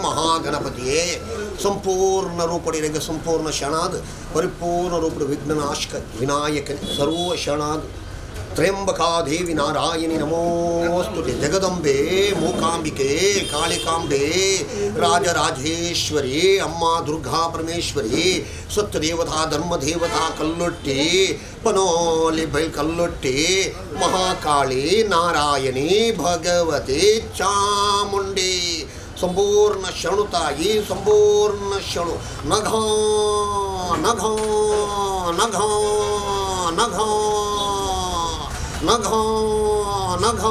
ಮಹಾಗಣಪತಿಯೇ ಸಂಪೂರ್ಣ ರೂಪಡಿಗೆ ಸಂಪೂರ್ಣ ಶರಣಾದ ಪರಿಪೂರ್ಣ ರೂಪದ ವಿಘ್ನನಾಶಕ ವಿನಾಯಕ ಸರ್ವ ಶರಣಾದ ತ್ರ್ಯಂಬಕಾ ದೇವಿ ನಾರಾಯಣಿ ನಮೋಸ್ತುತೆ ಜಗದಂಬೆ ಮೂಕಾಂಬಿಕೆ ಕಾಳಿಕಾಂಬೆ ರಾಜರಾಜೇಶ್ವರಿ ಅಮ್ಮ ದುರ್ಗಾ ಪರಮೇಶ್ವರಿ ಸತ್ಯದೇವತಾ ಧರ್ಮದೇವತಾ ಕಲ್ಲೊಟ್ಟಿ ಪನೋಲಿ ಬೈಲ್ ಕಲ್ಲೊಟ್ಟಿ ಮಹಾಕಾಳಿ ನಾರಾಯಣಿ ಭಗವತಿ ಚಾಮುಂಡಿ ಸಂಪೂರ್ಣ ಶರಣು ತಾಯಿ ಸಂಪೂರ್ಣ ಶರಣು ನಘ ನಘ ನಘ ನಘ ನಘ ನಘ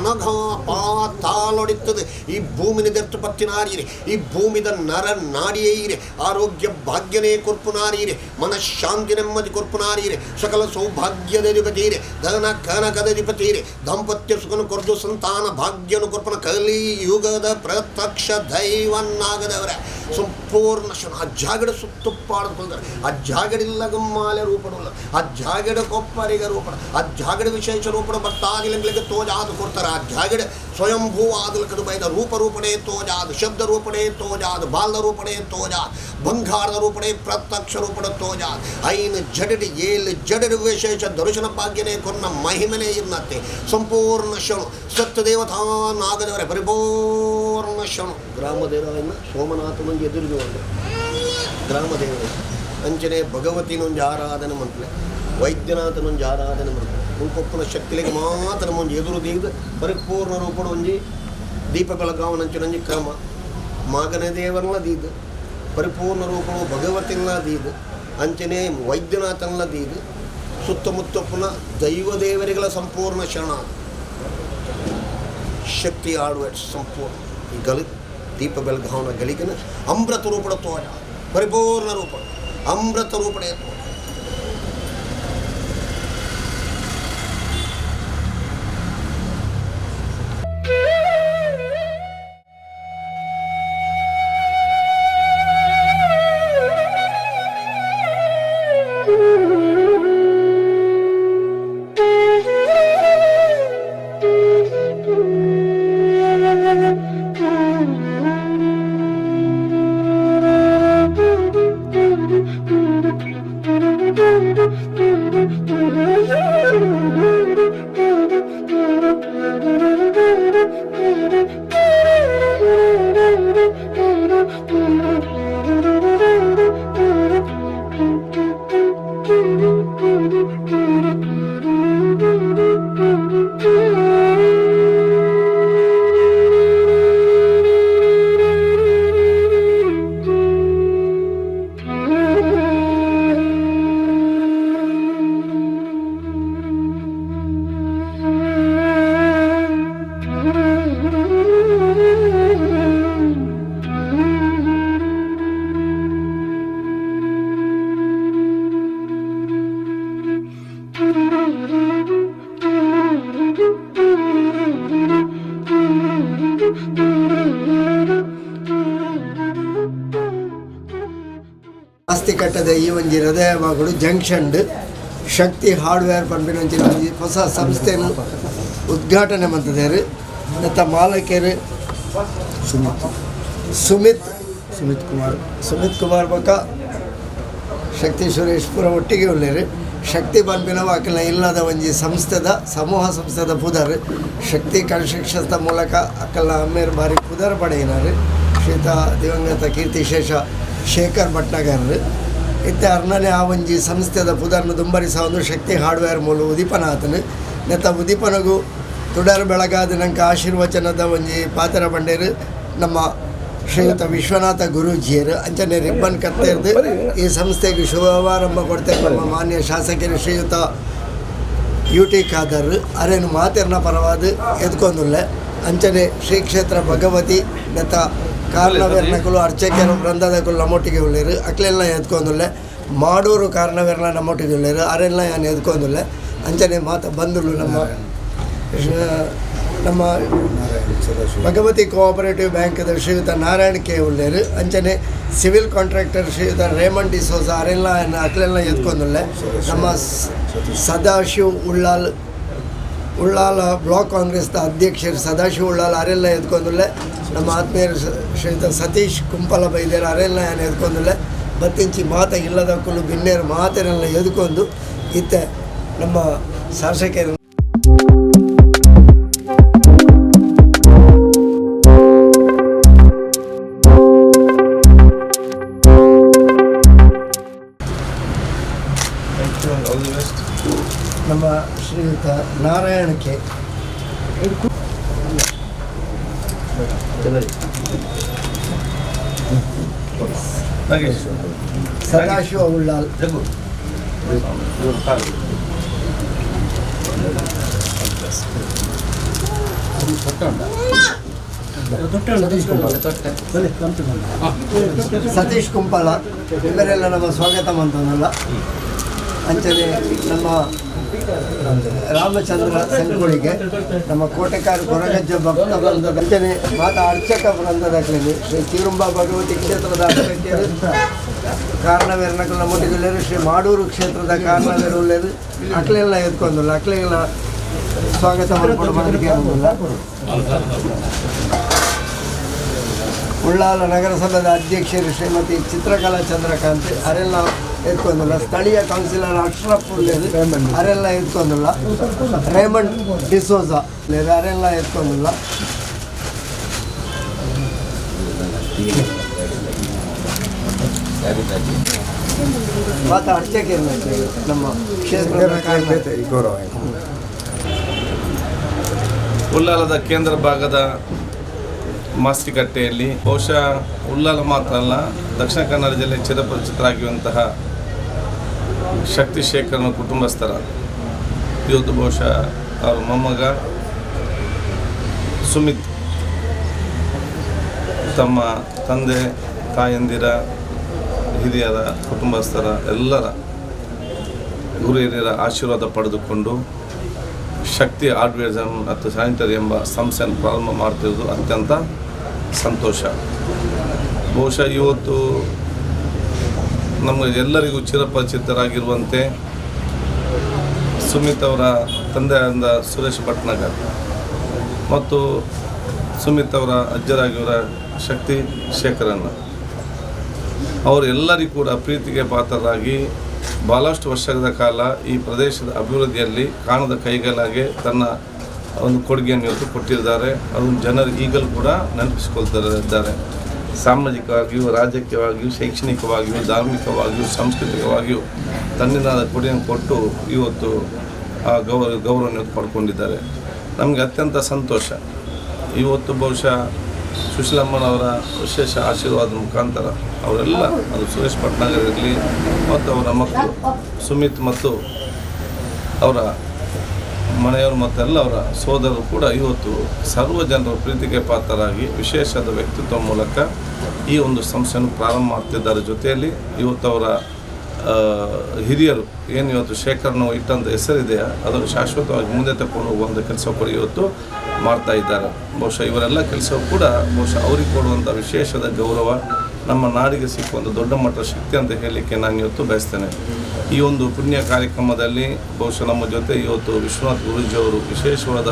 ನಘ ಪಾತಾಳೊಡಿತದೆ ಈ ಭೂಮಿನ ದೆರ್ತು ಪತ್ತಿನಾರಿಯಿರೆ ಈ ಭೂಮಿದ ನರ ನಾಡಿಯೇ ಆರೋಗ್ಯ ಭಾಗ್ಯನೇ ಕೊರ್ಪುನಾರಿಯಿರೆ ಮನಃಶಾಂತಿ ನೆಮ್ಮದಿ ಕೊರ್ಪುನಾರಿಯಿರೆ ಸಕಲ ಸೌಭಾಗ್ಯದಧಿಪತಿಯಿರೆ ಧನ ಕನಕದಧಿಪತಿಯಿರೆ ದಾಂಪತ್ಯ ಸುಖನ ಕೊರ್ದು ಸಂತಾನ ಭಾಗ್ಯನು ಕೊರ್ಪನ ಕಲಿಯುಗದ ಪ್ರತ್ಯಕ್ಷ ದೈವನ್ನಾಗದವರ ಸಂಪೂರ್ಣ ಶನ ಆ ಜಾಗಡ ಸುತ್ತು ಪಾಡ್ಕೊಳ್ತಾರೆ ಆ ಜಾಗಡಿಲ್ಲ ಗಮ್ಮಾಲೆ ರೂಪಡಲ್ಲ ಆ ಜಾಗಡ ಕೊಪ್ಪರಿಗ ರೂಪಡ ಆ ಜಾಗಡ ವಿಶೇಷ ರೂಪಡ ಭಕ್ತಾದಿಗಳಿಗೆ ತೋಜಾದು ಕೊಡ್ತಾರೆ ಆ ಜಾಗಡ ಸ್ವಯಂಭೂ ಆದಲಕದು ಬೈದ ರೂಪರೂಪಣೆ ತೋಜಾದು ಶಬ್ದ ರೂಪಣೆ ತೋಜಾದು ಬಾಲದ ರೂಪಣೆ ತೋಜಾದು ಬಂಗಾರದ ರೂಪಣೆ ಪ್ರತ್ಯಕ್ಷ ರೂಪಣ ತೋಜಾದು ಐನು ಜಡಡಿ ಏಳು ಜಡಡಿ ವಿಶೇಷ ದರ್ಶನ ಭಾಗ್ಯನೇ ಕೊನ್ನ ಮಹಿಮನೆ ಇರ್ನತ್ತೆ ಸಂಪೂರ್ಣ ಶಣು ಸತ್ಯದೇವತಾನಾಗದವರೆ ಪರಿಪೂರ್ಣ ಶಣು ಗ್ರಾಮದೇವರನ್ನು ಸೋಮನಾಥನ ಎದುರಿಗೆ ಒಂದು ಗ್ರಾಮದೇವರು ಅಂಚನೆ ಭಗವತಿನೊಂದು ಆರಾಧನೆ ಮಂತ್ಲೆ ವೈದ್ಯನಾಥನೊಂದು ಆರಾಧನೆ ಮಂತ್ಲೆ ಉಳ್ಕೊಪ್ಪನ ಶಕ್ತಿಲಿಗೆ ಮಾತ್ರ ಮುಂಜಿ ಎದುರು ದೀದ ಪರಿಪೂರ್ಣ ರೂಪಣ ಒಂಜಿ ದೀಪ ಬೆಳಗಾವನಂಚಿನಂಜಿ ಕ್ರಮ ಮಾಗನ ದೇವರನ್ನ ದೀದು ಪರಿಪೂರ್ಣ ರೂಪವು ಭಗವತಿನ ದೀದು ಅಂಚನೆ ವೈದ್ಯನಾಥನ ದೀದು ಸುತ್ತಮುತ್ತಪ್ಪನ ದೈವ ದೇವರಿಗಳ ಸಂಪೂರ್ಣ ಶರಣ ಶಕ್ತಿ ಆಡುವ ಸಂಪೂರ್ಣ ಈ ಗಲಿ ದೀಪ ಬೆಳಗಾವನ ಗಲಿಗನ ಅಮೃತ ರೂಪಡ ತೋಜ ಪರಿಪೂರ್ಣ ರೂಪ ಅಮೃತ ರೂಪಡೆ ತೋಜ ಕಟ್ಟದ ಈ ಒಂಜಿ ಹೃದಯವಾಗುಡು ಜಂಕ್ಷನ್ ಶಕ್ತಿ ಹಾರ್ಡ್ವೇರ್ ಪಂಪಿನಂಚಿನ ಹೊಸ ಸಂಸ್ಥೆಯನ್ನು ಉದ್ಘಾಟನೆ ಮಂತದೇರು ಮತ್ತು ಮಾಲಕರು ಸುಮಿತ್ ಕುಮಾರ್ ಬಕ ಶಕ್ತಿ ಸುರೇಶ್ ಪುರ ಒಟ್ಟಿಗೆ ಉಳ್ಳೇರು ಶಕ್ತಿ ಪಂಪಿನ ಅಕಲ್ನ ಇಲ್ಲದ ಒಂಜಿ ಸಂಸ್ಥೆದ ಸಮೂಹ ಸಂಸ್ಥೆದ ಪುದರ್ ಶಕ್ತಿ ಕನ್ಸ್ಟ್ರಕ್ಷನ್ದ ಮೂಲಕ ಅಕಲ್ನ ಅಮ್ಮೇರು ಬಾರಿ ಪುದರ್ ಪಡೆಯಿನಾರು ಶ್ರೀತ ದಿವಂಗತ ಕೀರ್ತಿಶೇಷ ಶೇಖರ್ ಭಟ್ನಗರ್ ಇತ್ತೆ ಅರ್ನನೆ ಆ ಒಂಜಿ ಸಂಸ್ಥೆದ ಪುದರ್ನ ದುಂಬರಿಸ ಒಂದು ಶಕ್ತಿ ಹಾರ್ಡ್ವೇರ್ ಮೂಲ ಉದಿಪನಾಥನ್ ನೆತ್ತ ಉದಿಪನಗೂ ತುಡರ್ ಬೆಳಗಾದ ನಂಗೆ ಆಶೀರ್ವಚನದ ಒಂಜಿ ಪಾತ್ರ ಬಂಡೇರು ನಮ್ಮ ಶ್ರೀಯುತ ವಿಶ್ವನಾಥ ಗುರೂಜಿಯರು ಅಂಚನೆ ರಿಬ್ಬನ್ ಕತ್ತೇರ್ದು ಈ ಸಂಸ್ಥೆಗೆ ಶುಭಾರಂಭ ಕೊಡ್ತೇವೆ ನಮ್ಮ ಮಾನ್ಯ ಶಾಸಕರು ಶ್ರೀಯುತ UT ಖಾದರ್ ಅರೇನು ಮಾತೆರ್ನ ಪರವಾದ ಎದ್ಕೊಂದುಲ್ಲೆ ಅಂಚನೆ ಶ್ರೀ ಕ್ಷೇತ್ರ ಭಗವತಿ ನೆತ್ತ ಕಾರಣವೇರ್ನಕಲು ಅರ್ಚಕರು ಬೃಂದದಕಲು ನಮ್ಮೊಟ್ಟಿಗೆ ಉಳ್ಳೇರು ಅಕ್ಲೆಲ್ಲ ಎದ್ಕೊಂದುಲ್ಲೆ ಮಾಡೂರು ಕಾರಣವೇರ್ನ ನಮ್ಮೊಟ್ಟಿಗೆ ಉಳ್ಳೇರು ಅರೆಲ್ಲ ನಾನು ಎದ್ಕೊಂದುಲ್ಲೆ ಅಂಚನೆ ಬಂದುಲು ನಮ್ಮ ಭಗವತಿ ಕೋಆಪರೇಟಿವ್ ಬ್ಯಾಂಕ್ದ ಶ್ರೀಯುತ ನಾರಾಯಣ ಕೆ ಉಳ್ಳೇರು ಅಂಚನೆ ಸಿವಿಲ್ ಕಾಂಟ್ರಾಕ್ಟರ್ ಶ್ರೀಯುತ ರೇಮಂಡ್ ಡಿಸೋಸ ಅರೆಲ್ಲ ಅಕ್ಲೆಲ್ಲ ಎದ್ಕೊಂದುಲ್ಲೆ ನಮ್ಮ ಸದಾಶಿವ್ ಉಳ್ಳಾಲ್ ಉಳ್ಳಾಲ ಬ್ಲಾಕ್ ಕಾಂಗ್ರೆಸ್ದ ಅಧ್ಯಕ್ಷರು ಸದಾಶಿವ ಉಳ್ಳಾಲ ಅರೆಲ್ಲ ಎದ್ಕೊಂಡಲ್ಲೇ ನಮ್ಮ ಆತ್ಮೀಯರು ಶ್ರೀಯುತ ಸತೀಶ್ ಕುಂಪಲ ಬೈದ್ಯರು ಅರೆಲ್ಲ ಏನು ಎದ್ಕೊಂಡಲ್ಲೇ ಬತ್ತಿಂಚಿ ಮಾತ ಇಲ್ಲದ ಕುಲು ಬಿನ್ನೇರು ಮಾತರೆಲ್ಲ ಎದ್ಕೊಂಡು ಇತ್ತೆ ನಮ್ಮ ಶಾಸಕರು ನಮ್ಮ ಶ್ರೀಯುತ ನಾರಾಯಣಕ್ಕೆ ಸದಾಶಿವ ಉಳ್ಳಾಲ್ ಸತೀಶ್ ಕುಂಪಲ ಇವರೆಲ್ಲ ನಮ್ಮ ಸ್ವಾಗತ ಮಂತನಲ್ಲ ಅಂಚನೆ ನಮ್ಮ ರಾಮಚಂದ್ರ ಸಂಕೋಳಿಗೆ ನಮ್ಮ ಕೋಟೆಕಾರ ಕೊರಗಜ್ಜ ಭಕ್ತ ವೃಂದದ ಅಂಚನೆ ಮಾತಾ ಅರ್ಚಕ ವೃಂದದಾಗಲಿ ಶ್ರೀ ತಿರುಂಬ ಭಗವತಿ ಕ್ಷೇತ್ರದ ಅಧ್ಯಕ್ಷರು ಕಾರಣವೇರ್ನಕಲ ಮೊಟ್ಟಿಗೆಲ್ಲರು ಶ್ರೀ ಮಾಡೂರು ಕ್ಷೇತ್ರದ ಕಾರಣವೇರುಳ್ಳರು ಅಕ್ಲೆಲ್ಲ ಎತ್ಕೊಂಡಲ್ಲ ಅಕ್ಲೆಲ್ಲ ಸ್ವಾಗತ ಮಾಡಿಕೊಂಡು ಮಾಡೋದಕ್ಕೆ ಆಗೋದಿಲ್ಲ. ಉಳ್ಳಾಲ ನಗರಸಭೆದ ಅಧ್ಯಕ್ಷರು ಶ್ರೀಮತಿ ಚಿತ್ರಕಲಾ ಚಂದ್ರಕಾಂತ್ ಅರೆಲ್ಲ ಎತ್ಕೊಂಡಲ್ಲ. ಸ್ಥಳೀಯ ಕೌನ್ಸಿಲರ್ ಅಶ್ರಫ್ ಅರೆಲ್ಲ ಎತ್ಕೊಂಡಲ್ಲ. ರೇಮಂಡ್ ಡಿಸೋಜ ಅರೆಲ್ಲ ಎತ್ಕೊಂಡಲ್ಲ. ಮಾತಾ ಅರ್ಚಕೆ ನಮ್ಮ ಕ್ಷೇತ್ರದ ಗೌರವ. ಉಳ್ಳಾಲದ ಕೇಂದ್ರ ಭಾಗದ ಮಾಸ್ತಿಕಟ್ಟೆಯಲ್ಲಿ ಬಹುಶಃ ಉಳ್ಳಾಲ ಮಾತ್ರ ಅಲ್ಲ, ದಕ್ಷಿಣ ಕನ್ನಡ ಜಿಲ್ಲೆ ಚಿರಪರಿಚಿತರಾಗಿರುವಂತಹ ಶಕ್ತಿ ಶೇಖರನ ಕುಟುಂಬಸ್ಥರ ಇವತ್ತು ಬಹುಶಃ ಅವರ ಮೊಮ್ಮಗ ಸುಮಿತ್ ತಮ್ಮ ತಂದೆ ತಾಯಂದಿರ ಹಿರಿಯರ ಕುಟುಂಬಸ್ಥರ ಎಲ್ಲರ ಗುರು ಹಿರಿಯರ ಆಶೀರ್ವಾದ ಪಡೆದುಕೊಂಡು ಶಕ್ತಿ ಹಾರ್ಡ್ವೇರ್ಸ್ ಮತ್ತು ಸ್ಯಾನಿಟರಿ ಎಂಬ ಸಂಸ್ಥೆಯನ್ನು ಪ್ರಾರಂಭ ಮಾಡ್ತಿರೋದು ಅತ್ಯಂತ ಸಂತೋಷ. ಬಹುಶಃ ಇವತ್ತು ನಮಗೆ ಎಲ್ಲರಿಗೂ ಚಿರಪರಿಚಿತರಾಗಿರುವಂತೆ ಸುಮಿತ್ ಅವರ ತಂದೆಯಾದ ಸುರೇಶ್ ಭಟ್ನಗರ್ ಮತ್ತು ಸುಮಿತ್ ಅವರ ಅಜ್ಜರಾಗಿರುವ ಶಕ್ತಿ ಶೇಖರನ್ನ ಅವರು ಎಲ್ಲರಿಗೂ ಕೂಡ ಪ್ರೀತಿಗೆ ಪಾತ್ರರಾಗಿ ಭಾಳಷ್ಟು ವರ್ಷಗಳ ಕಾಲ ಈ ಪ್ರದೇಶದ ಅಭಿವೃದ್ಧಿಯಲ್ಲಿ ಕಾಣದ ಕೈಗಾಲಾಗೆ ತನ್ನ ಒಂದು ಕೊಡುಗೆಯನ್ನು ಇವತ್ತು ಕೊಟ್ಟಿದ್ದಾರೆ. ಅದನ್ನು ಜನರು ಈಗಲೂ ಕೂಡ ನೆನಪಿಸಿಕೊಳ್ತಿದ್ದಾರೆ. ಸಾಮಾಜಿಕವಾಗಿಯೂ, ರಾಜಕೀಯವಾಗಿಯೂ, ಶೈಕ್ಷಣಿಕವಾಗಿಯೂ, ಧಾರ್ಮಿಕವಾಗಿಯೂ, ಸಾಂಸ್ಕೃತಿಕವಾಗಿಯೂ ತನ್ನಿಂದಾದ ಕೊಡುಗೆಯನ್ನು ಕೊಟ್ಟು ಇವತ್ತು ಆ ಗೌರವವನ್ನು ಪಡ್ಕೊಂಡಿದ್ದಾರೆ. ನಮಗೆ ಅತ್ಯಂತ ಸಂತೋಷ. ಇವತ್ತು ಬಹುಶಃ ಸುಶೀಲಮ್ಮನವರ ವಿಶೇಷ ಆಶೀರ್ವಾದ ಮುಖಾಂತರ ಅವರೆಲ್ಲ, ಅದು ಸುರೇಶ್ ಭಟ್ನಗರ್ ಇರಲಿ ಮತ್ತು ಅವರ ಮಕ್ಕಳು ಸುಮಿತ್ ಮತ್ತು ಅವರ ಮನೆಯವರು ಮತ್ತೆಲ್ಲ ಅವರ ಸೋದರರು ಕೂಡ ಇವತ್ತು ಸರ್ವ ಜನರ ಪ್ರೀತಿಗೆ ಪಾತ್ರರಾಗಿ ವಿಶೇಷದ ವ್ಯಕ್ತಿತ್ವ ಮೂಲಕ ಈ ಒಂದು ಸಂಸ್ಥೆಯನ್ನು ಪ್ರಾರಂಭ ಮಾಡ್ತಿದ್ದಾರೆ. ಜೊತೆಯಲ್ಲಿ ಇವತ್ತು ಅವರ ಹಿರಿಯರು ಏನು ಇವತ್ತು ಶೇಖರನು ಇಟ್ಟಂಥ ಹೆಸರಿದೆಯಾ ಅದನ್ನು ಶಾಶ್ವತವಾಗಿ ಮುಂದೆ ತಗೊಂಡು ಹೋಗುವಂಥ ಕೆಲಸ ಕೂಡ ಇವತ್ತು ಮಾಡ್ತಾ ಇದ್ದಾರೆ. ಬಹುಶಃ ಇವರೆಲ್ಲ ಕೆಲಸವು ಕೂಡ ಬಹುಶಃ ಅವ್ರಿಗೆ ಕೊಡುವಂಥ ವಿಶೇಷದ ಗೌರವ ನಮ್ಮ ನಾಡಿಗೆ ಸಿಕ್ಕುವಂಥ ದೊಡ್ಡ ಮಟ್ಟದ ಶಕ್ತಿ ಅಂತ ಹೇಳಲಿಕ್ಕೆ ನಾನು ಇವತ್ತು ಬಯಸ್ತೇನೆ. ಈ ಒಂದು ಪುಣ್ಯ ಕಾರ್ಯಕ್ರಮದಲ್ಲಿ ಬಹುಶಃ ನಮ್ಮ ಜೊತೆ ಇವತ್ತು ವಿಶ್ವನಾಥ್ ಗುರೂಜಿಯವರು ವಿಶೇಷವಾದ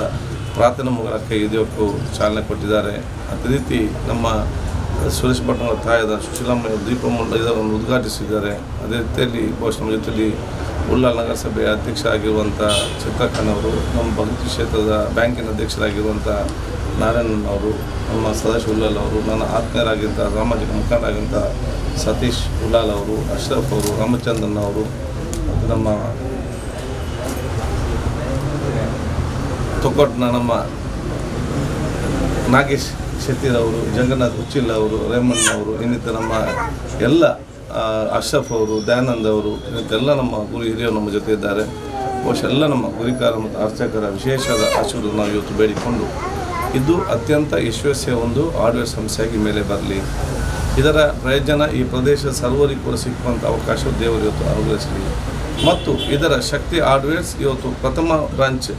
ಪ್ರಾರ್ಥನಾ ಮೂಲಕ ಇದಕ್ಕೂ ಚಾಲನೆ ಕೊಟ್ಟಿದ್ದಾರೆ. ಅದೇ ರೀತಿ ನಮ್ಮ ಸುರೇಶ್ ಭಟ್ನವರ ತಾಯದ ಸುಶೀಲಮ್ಮ ದೀಪಮಂಡ ಇದನ್ನು ಉದ್ಘಾಟಿಸಿದ್ದಾರೆ. ಅದೇ ರೀತಿಯಲ್ಲಿ ಬಹುಶಃ ನಮ್ಮ ಜೊತೆಯಲ್ಲಿ ಉಳ್ಳಾಲ ನಗರಸಭೆಯ ಅಧ್ಯಕ್ಷರಾಗಿರುವಂಥ ಚಿತ್ರಕಣ್ಣವರು, ನಮ್ಮ ಭಕ್ತಿ ಕ್ಷೇತ್ರದ ಬ್ಯಾಂಕಿನ ಅಧ್ಯಕ್ಷರಾಗಿರುವಂಥ ನಾರಾಯಣನ್ ಅವರು, ನಮ್ಮ ಸದಾಶಿವ ಉಳ್ಳಾಲ್ ಅವರು, ನನ್ನ ಆತ್ಮೀಯರಾಗಿದ್ದ ಸಾಮಾಜಿಕ ಮುಖಂಡರಾಗಿದ್ದ ಸತೀಶ್ ಉಳ್ಳಾಲ್ ಅವರು, ಅಶ್ರಫ್ ಅವರು, ರಾಮಚಂದ್ರನ್ ಅವರು, ಮತ್ತು ನಮ್ಮ ತೊಕೊಟ್ನ ನಮ್ಮ ನಾಗೇಶ್ ಶೆಟ್ಟಿರವರು, ಜಗನ್ನಾಥ್ ಉಚ್ಚಿಲ್ ಅವರು, ರೇಮಣ್ಣ ಅವರು, ಇನ್ನಿತ ನಮ್ಮ ಎಲ್ಲ ಅಶ್ರಫ್ ಅವರು, ದಯಾನಂದ್ ಅವರು, ಇನ್ನಿತೆಲ್ಲ ನಮ್ಮ ಗುರು ಹಿರಿಯರು ನಮ್ಮ ಜೊತೆ ಇದ್ದಾರೆ. ಬಹುಶಃ ಎಲ್ಲ ನಮ್ಮ ಗುರಿಕಾರ ಮತ್ತು ಅರ್ಚಕರ ವಿಶೇಷವಾದ ಆಶೀರ್ವಾದ ನಾವು ಇವತ್ತು ಬೇಡಿಕೊಂಡು ಇದು ಅತ್ಯಂತ ಯಶಸ್ವಿಯ ಒಂದು ಹಾರ್ಡ್ವೇರ್ ಸಂಸ್ಥೆಯಾಗಿ ಮೇಲೆ ಬರಲಿ. ಇದರ ಪ್ರಯೋಜನ ಈ ಪ್ರದೇಶದ ಸರ್ವರಿಗೂ ಕೂಡ ಸಿಕ್ಕುವಂಥ ಅವಕಾಶ ದೇವರು ಇವತ್ತು ಅನುಗ್ರಹಿಸಲಿ. ಮತ್ತು ಇದರ ಶಕ್ತಿ ಹಾರ್ಡ್ವೇರ್ಸ್ ಇವತ್ತು ಪ್ರಥಮ ಬ್ರಾಂಚ್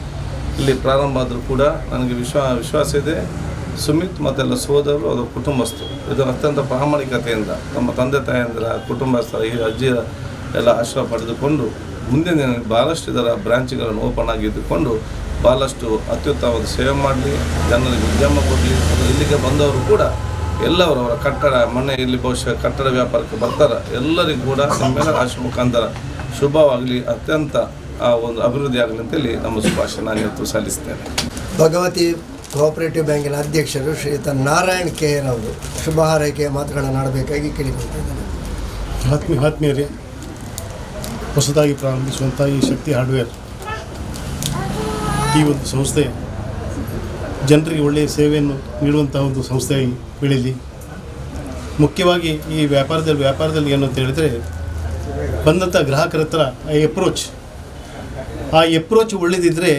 ಇಲ್ಲಿ ಪ್ರಾರಂಭ ಆದರೂ ಕೂಡ ನನಗೆ ವಿಶ್ವಾಸ ಇದೆ. ಸುಮಿತ್ ಮತ್ತೆಲ್ಲ ಸೋದರರು ಅದರ ಕುಟುಂಬಸ್ಥರು ಇದನ್ನು ಅತ್ಯಂತ ಪ್ರಾಮಾಣಿಕತೆಯಿಂದ ತಮ್ಮ ತಂದೆ ತಾಯಂದಿರ ಕುಟುಂಬಸ್ಥರ ಈ ಅಜ್ಜಿಯ ಎಲ್ಲ ಆಶ್ರಯ ಪಡೆದುಕೊಂಡು ಮುಂದಿನ ದಿನ ಭಾಳಷ್ಟು ಇದರ ಬ್ರಾಂಚ್ಗಳನ್ನು ಓಪನ್ ಆಗಿದ್ದುಕೊಂಡು ಭಾಳಷ್ಟು ಅತ್ಯುತ್ತಮವಾದ ಸೇವೆ ಮಾಡಲಿ, ಜನರಿಗೆ ಉದ್ಯಮ ಕೊಡಲಿ. ಇಲ್ಲಿಗೆ ಬಂದವರು ಕೂಡ ಎಲ್ಲವರು ಅವರ ಕಟ್ಟಡ ಮನೆ ಇಲ್ಲಿ ಬಹುಶಃ ಕಟ್ಟಡ ವ್ಯಾಪಾರಕ್ಕೆ ಬರ್ತಾರೆ, ಎಲ್ಲರಿಗೂ ಕೂಡ ನಮ್ಮೆಲ್ಲರ ಆಶ್ರಮ ಮುಖಾಂತರ ಶುಭವಾಗಲಿ, ಅತ್ಯಂತ ಒಂದು ಅಭಿವೃದ್ಧಿ ಆಗಲಿ ಅಂತೇಳಿ ನಮ್ಮ ಶುಭಾಶಯ ನಾನು ಇವತ್ತು ಸಲ್ಲಿಸ್ತೇನೆ. ಭಗವತಿ ಕೋಆಪರೇಟಿವ್ ಬ್ಯಾಂಕಿನ ಅಧ್ಯಕ್ಷರು ಶ್ರೀಯುತ ನಾರಾಯಣ್ ಕೆ ಅವರು ಶುಭ ಹಾರೈಕೆಯ ಮಾತುಗಳನ್ನು ಆಡಬೇಕಾಗಿ ಕೇಳಿಕೊಳ್ತಿದ್ದಾರೆ. ಆತ್ಮೀಯರೇ, ಹೊಸದಾಗಿ ಪ್ರಾರಂಭಿಸುವಂಥ ಈ ಶಕ್ತಿ ಹಾರ್ಡ್ವೇರ್ ಈ ಒಂದು ಸಂಸ್ಥೆ ಜನರಿಗೆ ಒಳ್ಳೆಯ ಸೇವೆಯನ್ನು ನೀಡುವಂಥ ಒಂದು ಸಂಸ್ಥೆಯಾಗಿ ಬೆಳೀಲಿ. ಮುಖ್ಯವಾಗಿ ಈ ವ್ಯಾಪಾರದಲ್ಲಿ ಏನು ಅಂತ ಹೇಳಿದರೆ, ಬಂದಂಥ ಗ್ರಾಹಕರ ಹತ್ರ ಆ ಎಪ್ರೋಚ್ ಒಳ್ಳೆಯದಿದ್ದರೆ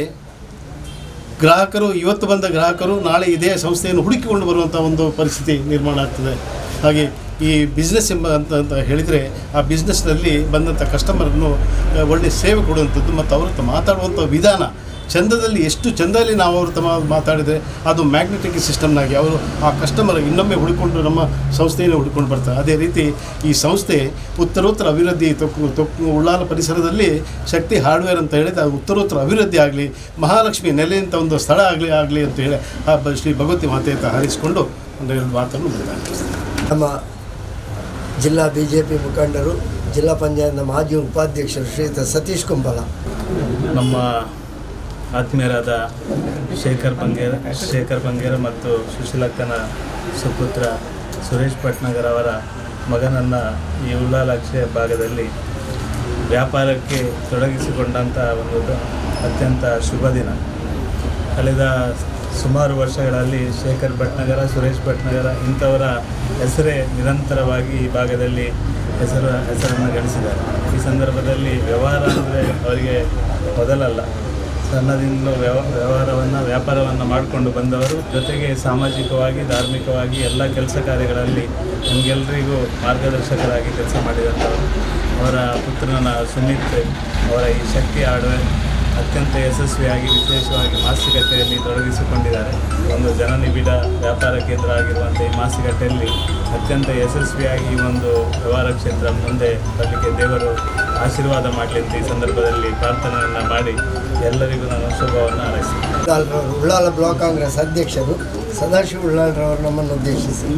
ಗ್ರಾಹಕರು ಇವತ್ತು ಬಂದ ಗ್ರಾಹಕರು ನಾಳೆ ಇದೇ ಸಂಸ್ಥೆಯನ್ನು ಹುಡುಕಿಕೊಂಡು ಬರುವಂಥ ಒಂದು ಪರಿಸ್ಥಿತಿ ನಿರ್ಮಾಣ ಆಗ್ತದೆ. ಹಾಗೆ ಈ ಬಿಸ್ನೆಸ್ ಅಂತ ಹೇಳಿದರೆ ಆ ಬಿಸ್ನೆಸ್ನಲ್ಲಿ ಬಂದಂಥ ಕಸ್ಟಮರನ್ನು ಒಳ್ಳೆಯ ಸೇವೆ ಕೊಡುವಂಥದ್ದು ಮತ್ತು ಅವ್ರ ಹತ್ರ ಮಾತಾಡುವಂಥ ವಿಧಾನ ಚಂದದಲ್ಲಿ ಎಷ್ಟು ಚಂದಲ್ಲಿ ನಾವು ಅವ್ರ ತಮ್ಮ ಮಾತಾಡಿದರೆ ಅದು ಮ್ಯಾಗ್ನೆಟಿಕ್ ಸಿಸ್ಟಮ್ನಾಗಿ ಅವರು ಆ ಕಸ್ಟಮರ್ ಇನ್ನೊಮ್ಮೆ ಹುಡುಕೊಂಡು ನಮ್ಮ ಸಂಸ್ಥೆಯನ್ನು ಹುಡುಕೊಂಡು ಬರ್ತಾರೆ. ಅದೇ ರೀತಿ ಈ ಸಂಸ್ಥೆ ಉತ್ತರೋತ್ತರ ಅಭಿವೃದ್ಧಿ ಉಳ್ಳಾಲ ಪರಿಸರದಲ್ಲಿ ಶಕ್ತಿ ಹಾರ್ಡ್ವೇರ್ ಅಂತ ಹೇಳಿದರೆ ಅದು ಉತ್ತರೋತ್ತರ ಅಭಿವೃದ್ಧಿ ಆಗಲಿ, ಮಹಾಲಕ್ಷ್ಮಿ ನೆಲೆಯಂಥ ಒಂದು ಸ್ಥಳ ಆಗಲಿ ಅಂತ ಹೇಳಿ ಆ ಶ್ರೀ ಭಗವತಿ ಮಾತೆ ಅಂತ ಹಾರಿಸಿಕೊಂಡು ಒಂದೆರಡು ಮಾತನ್ನು ಮುಗಿಸ್ತಾರೆ. ನಮ್ಮ ಜಿಲ್ಲಾ BJP ಮುಖಂಡರು, ಜಿಲ್ಲಾ ಪಂಚಾಯತ್ನ ಮಾಜಿ ಉಪಾಧ್ಯಕ್ಷರು ಶ್ರೀಯುತ ಸತೀಶ್ ಕುಂಬಲ, ನಮ್ಮ ಆತ್ಮೀಯರಾದ ಶೇಖರ್ ಬಂಗೇರ ಮತ್ತು ಸುಶೀಲಕ್ಕನ ಸುಪುತ್ರ ಸುರೇಶ್ ಭಟ್ನಗರ್ ಅವರ ಮಗನನ್ನು ಈ ಉಳ್ಳಾಲ ಅಕ್ಷಯ ಭಾಗದಲ್ಲಿ ವ್ಯಾಪಾರಕ್ಕೆ ತೊಡಗಿಸಿಕೊಂಡಂಥ ಒಂದು ಅತ್ಯಂತ ಶುಭ ದಿನ. ಕಳೆದ ಸುಮಾರು ವರ್ಷಗಳಲ್ಲಿ ಶೇಖರ್ ಭಟ್ನಗರ, ಸುರೇಶ್ ಭಟ್ನಗರ ಇಂಥವರ ಹೆಸರೇ ನಿರಂತರವಾಗಿ ಈ ಭಾಗದಲ್ಲಿ ಹೆಸರನ್ನು ಗಳಿಸಿದ್ದಾರೆ. ಈ ಸಂದರ್ಭದಲ್ಲಿ ವ್ಯವಹಾರ ಅಂದರೆ ಅವರಿಗೆ ಮೊದಲಲ್ಲ, ಸಣ್ಣದಿಂದ ವ್ಯಾಪಾರವನ್ನು ಮಾಡಿಕೊಂಡು ಬಂದವರು. ಜೊತೆಗೆ ಸಾಮಾಜಿಕವಾಗಿ, ಧಾರ್ಮಿಕವಾಗಿ ಎಲ್ಲ ಕೆಲಸ ಕಾರ್ಯಗಳಲ್ಲಿ ನಮಗೆಲ್ಲರಿಗೂ ಮಾರ್ಗದರ್ಶಕರಾಗಿ ಕೆಲಸ ಮಾಡಿದಂಥವರು. ಅವರ ಪುತ್ರನ ಸುಮಿತ್ ಅವರ ಈ ಶಕ್ತಿ ಹಾರ್ಡ್ವೇರ್ ಅತ್ಯಂತ ಯಶಸ್ವಿಯಾಗಿ ವಿಶೇಷವಾಗಿ ಮಾಸಿಕಟ್ಟೆಯಲ್ಲಿ ತೊಡಗಿಸಿಕೊಂಡಿದ್ದಾರೆ. ಒಂದು ಜನನಿಬಿಡ ವ್ಯಾಪಾರ ಕೇಂದ್ರ ಆಗಿರುವಂಥ ಈ ಮಾಸಿಕಟ್ಟೆಯಲ್ಲಿ ಅತ್ಯಂತ ಯಶಸ್ವಿಯಾಗಿ ಈ ಒಂದು ವ್ಯವಹಾರ ಕ್ಷೇತ್ರ ಮುಂದೆ ಬರಲಿಕ್ಕೆ ದೇವರು ಆಶೀರ್ವಾದ ಮಾಡಲಿ ಅಂತ ಈ ಸಂದರ್ಭದಲ್ಲಿ ಪ್ರಾರ್ಥನೆಯನ್ನು ಮಾಡಿ ಎಲ್ಲರಿಗೂ ನಾನು ಶುಭವನ್ನು ಹಾರೈಸ್ತೀನಿ. ಉಳ್ಳಾಲ ಬ್ಲಾಕ್ ಕಾಂಗ್ರೆಸ್ ಅಧ್ಯಕ್ಷರು ಸದಾಶಿವ ಉಳ್ಳಾಲ್ರವರು ನಮ್ಮನ್ನು ಉದ್ದೇಶಿಸಿ